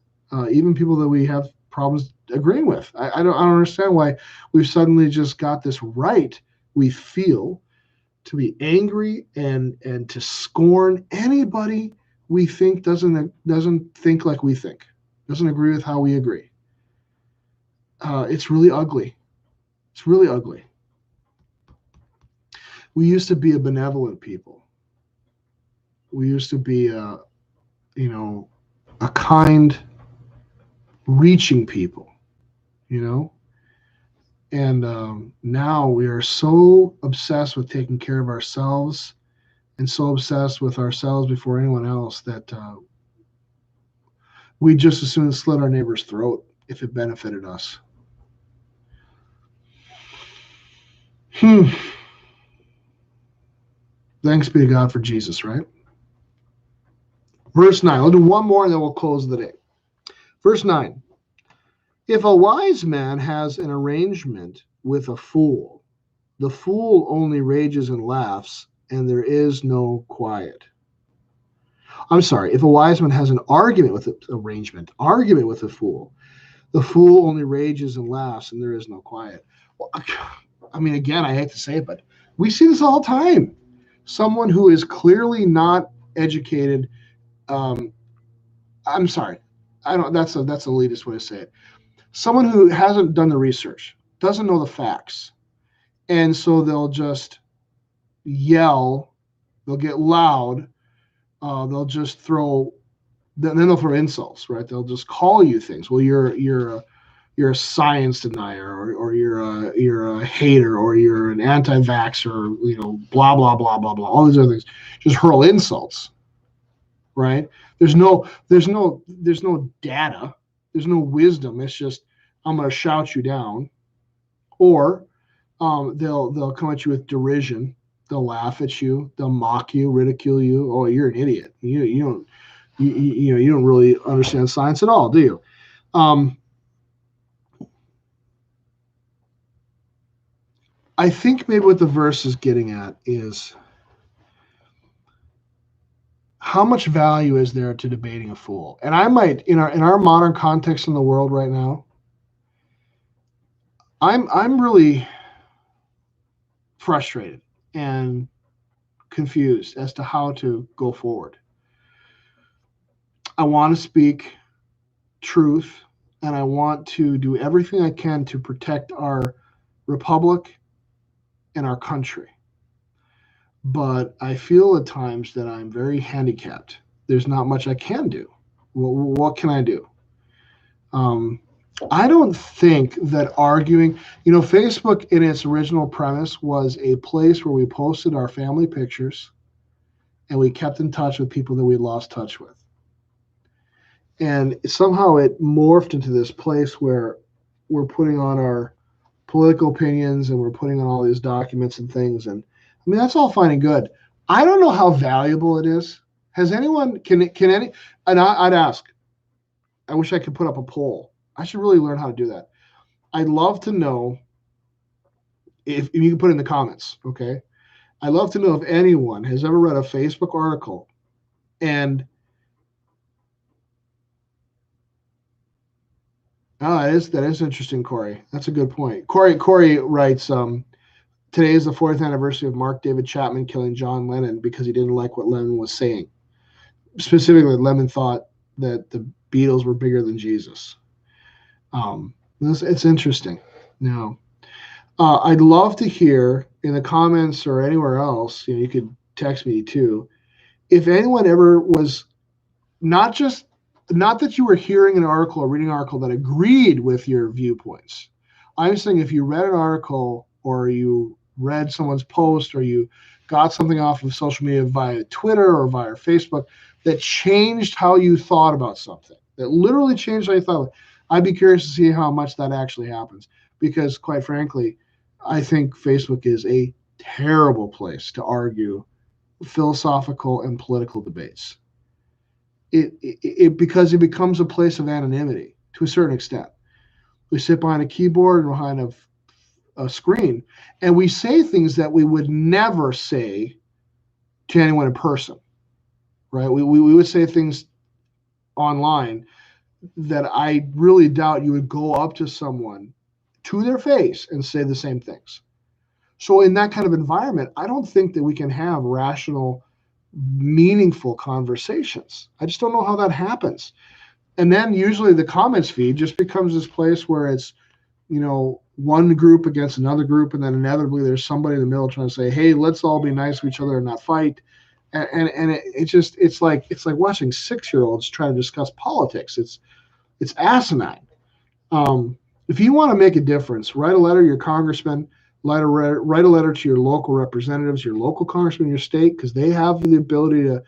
even people that we have problems agreeing with. I don't understand why we've suddenly just got this right. We feel to be angry and to scorn anybody we think doesn't think like we think, doesn't agree with how we agree. It's really ugly. It's really ugly. We used to be a benevolent people. We used to be a kind, reaching people, and now we are so obsessed with taking care of ourselves and so obsessed with ourselves before anyone else that we just as soon slit our neighbor's throat if it benefited us. Thanks be to God for Jesus, right? Verse 9. I'll do one more and then we'll close the day. Verse 9. If a wise man has an arrangement with a fool, the fool only rages and laughs, and there is no quiet. I'm sorry. If a wise man has an argument with a fool, the fool only rages and laughs, and there is no quiet. Well, I mean, again, I hate to say it, but we see this all the time. Someone who is clearly not educated. I'm sorry. That's the elitist way to say it. Someone who hasn't done the research, doesn't know the facts, and so they'll just yell, they'll get loud, they'll just then they'll throw insults, right? They'll just call you things. Well, you're a science denier, or you're a hater, or you're an anti-vaxxer, blah blah blah blah blah. All these other things, just hurl insults, right? There's no data. There's no wisdom. It's just, I'm going to shout you down. Or they'll come at you with derision. They'll laugh at you. They'll mock you, ridicule you. Oh, you're an idiot. You don't really understand science at all, do you? I think maybe what the verse is getting at is, how much value is there to debating a fool? And I might, in our modern context in the world right now, I'm really frustrated and confused as to how to go forward. I want to speak truth, and I want to do everything I can to protect our republic and our country. But I feel at times that I'm very handicapped. There's not much I can do. What can I do? I don't think that arguing, Facebook in its original premise was a place where we posted our family pictures and we kept in touch with people that we lost touch with. And somehow it morphed into this place where we're putting on our political opinions and we're putting on all these documents and things. And I mean, that's all fine and good. I don't know how valuable it is. Has anyone, and I'd ask, I wish I could put up a poll. I should really learn how to do that. I'd love to know if you can put in the comments, okay? I'd love to know if anyone has ever read a Facebook article and that is interesting, Corey. That's a good point. Corey writes, today is the 4th anniversary of Mark David Chapman killing John Lennon because he didn't like what Lennon was saying. Specifically, Lennon thought that the Beatles were bigger than Jesus. It's interesting. Now, I'd love to hear in the comments or anywhere else, you could text me too, if anyone ever was not that you were hearing an article or reading an article that agreed with your viewpoints. I'm saying if you read an article or you read someone's post or you got something off of social media via Twitter or via Facebook that changed how you thought about something, that literally changed how you thought, I'd be curious to see how much that actually happens. Because quite frankly, I think Facebook is a terrible place to argue philosophical and political debates. Because it becomes a place of anonymity to a certain extent. We sit behind a keyboard and behind a screen, and we say things that we would never say to anyone in person, right? We would say things online that I really doubt you would go up to someone to their face and say the same things. So in that kind of environment, I don't think that we can have rational, meaningful conversations. I just don't know how that happens. And then usually the comments feed just becomes this place where it's, one group against another group, and then inevitably there's somebody in the middle trying to say, hey, let's all be nice to each other and not fight. And it's like watching 6-year-olds try to discuss politics. It's asinine. If you want to make a difference, write a letter to your congressman, write a letter to your local representatives, your local congressman in your state, because they have the ability to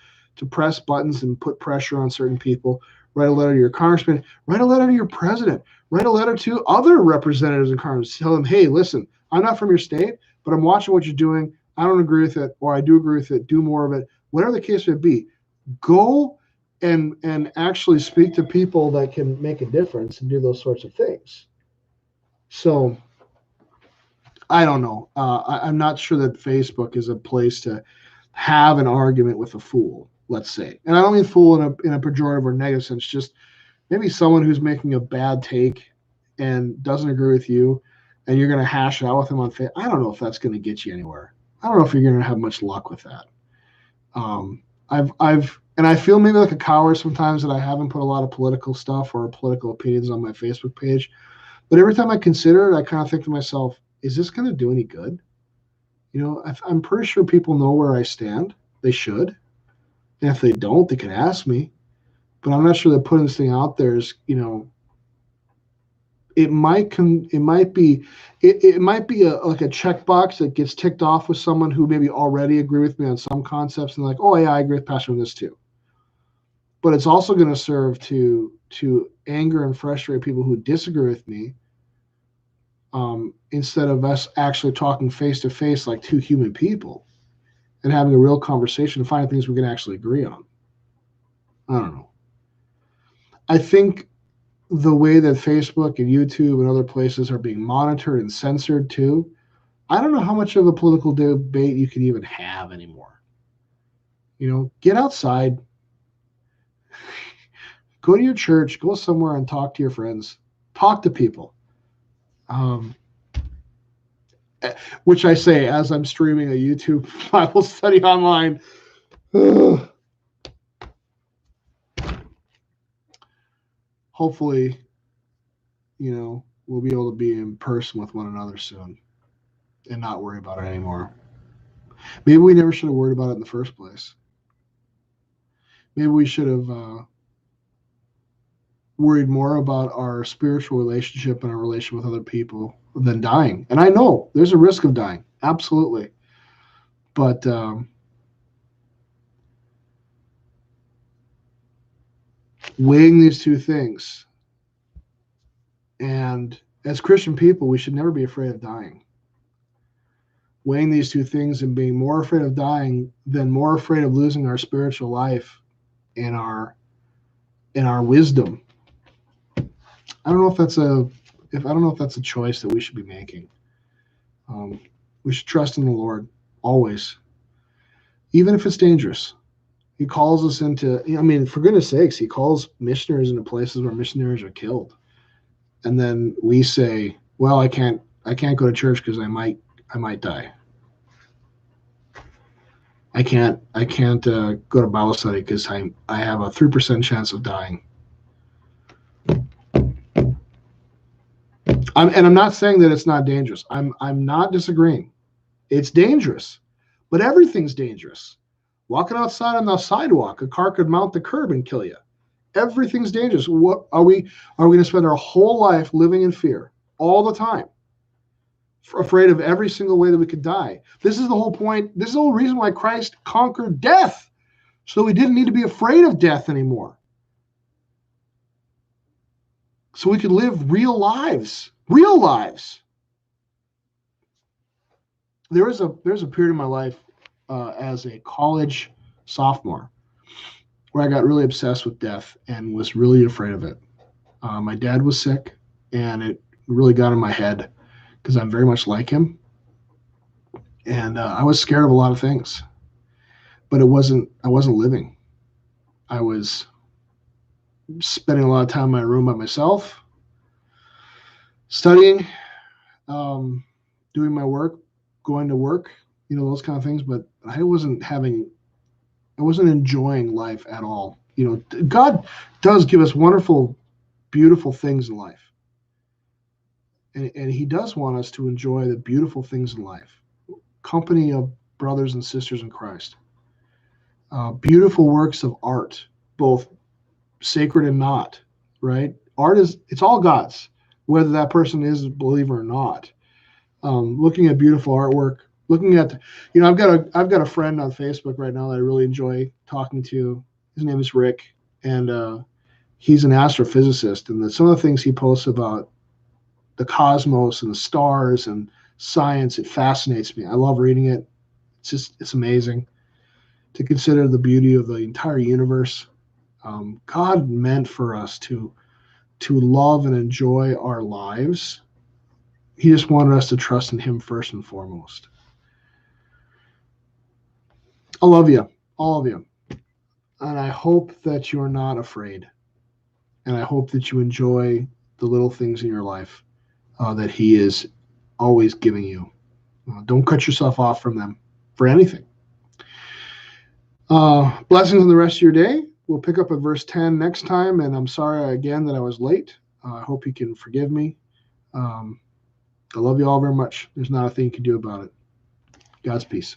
press buttons and put pressure on certain people. Write a letter to your congressman, write a letter to your president, write a letter to other representatives in Congress. Tell them, hey, listen, I'm not from your state, but I'm watching what you're doing. I don't agree with it, or I do agree with it. Do more of it. Whatever the case may be, go and actually speak to people that can make a difference and do those sorts of things. So I don't know. I'm not sure that Facebook is a place to have an argument with a fool, let's say. And I don't mean fool in a pejorative or negative sense, just maybe someone who's making a bad take and doesn't agree with you, and you're going to hash it out with them on Facebook. I don't know if that's going to get you anywhere. I don't know if you're going to have much luck with that. And I feel maybe like a coward sometimes that I haven't put a lot of political stuff or political opinions on my Facebook page. But every time I consider it, I kind of think to myself, is this going to do any good? I'm pretty sure people know where I stand. They should. And if they don't, they can ask me. But I'm not sure that putting this thing out there is, it might be like a checkbox that gets ticked off with someone who maybe already agree with me on some concepts and like, oh yeah, I agree with Pastor on this too. But it's also going to serve to anger and frustrate people who disagree with me, instead of us actually talking face to face like two human people and having a real conversation and finding things we can actually agree on. I don't know. I think the way that Facebook and YouTube and other places are being monitored and censored too, I don't know how much of a political debate you can even have anymore. Get outside, go to your church, go somewhere and talk to your friends, talk to people. which I say as I'm streaming a YouTube Bible study online. Hopefully, we'll be able to be in person with one another soon and not worry about it anymore. Maybe we never should have worried about it in the first place. Maybe we should have worried more about our spiritual relationship and our relation with other people than dying. And I know there's a risk of dying, absolutely. But weighing these two things, and as Christian people, we should never be afraid of dying. Weighing these two things and being more afraid of dying than more afraid of losing our spiritual life and our wisdom. I don't know if that's a choice that we should be making. We should trust in the Lord always, even if it's dangerous. He calls us into, for goodness sakes, he calls missionaries into places where missionaries are killed. And then we say, well, I can't go to church because I might die. I can't go to Bible study because I have a 3% chance of dying. I'm not saying that it's not dangerous. I'm not disagreeing. It's dangerous, but everything's dangerous. Walking outside on the sidewalk, a car could mount the curb and kill you. Everything's dangerous. What are we going to spend our whole life living in fear all the time, afraid of every single way that we could die? This is the whole point. This is the whole reason why Christ conquered death, so we didn't need to be afraid of death anymore. So we could live real lives. Real lives. There's a period in my life as a college sophomore where I got really obsessed with death and was really afraid of it. My dad was sick, and it really got in my head because I'm very much like him. And I was scared of a lot of things, but I wasn't living. I was spending a lot of time in my room by myself, studying, doing my work, going to work, those kind of things. But I wasn't enjoying life at all. God does give us wonderful, beautiful things in life. And he does want us to enjoy the beautiful things in life. Company of brothers and sisters in Christ. Beautiful works of art, both sacred and not, right? Art it's all God's, whether that person is a believer or not. Looking at beautiful artwork, looking at, I've got a friend on Facebook right now that I really enjoy talking to. His name is Rick, and he's an astrophysicist. And some of the things he posts about the cosmos and the stars and science, it fascinates me. I love reading it. It's amazing to consider the beauty of the entire universe. God meant for us to love and enjoy our lives. He just wanted us to trust in him first and foremost. I love you, all of you. And I hope that you're not afraid. And I hope that you enjoy the little things in your life that he is always giving you. Don't cut yourself off from them for anything. Blessings on the rest of your day. We'll pick up at verse 10 next time. And I'm sorry again that I was late. I hope you can forgive me. I love you all very much. There's not a thing you can do about it. God's peace.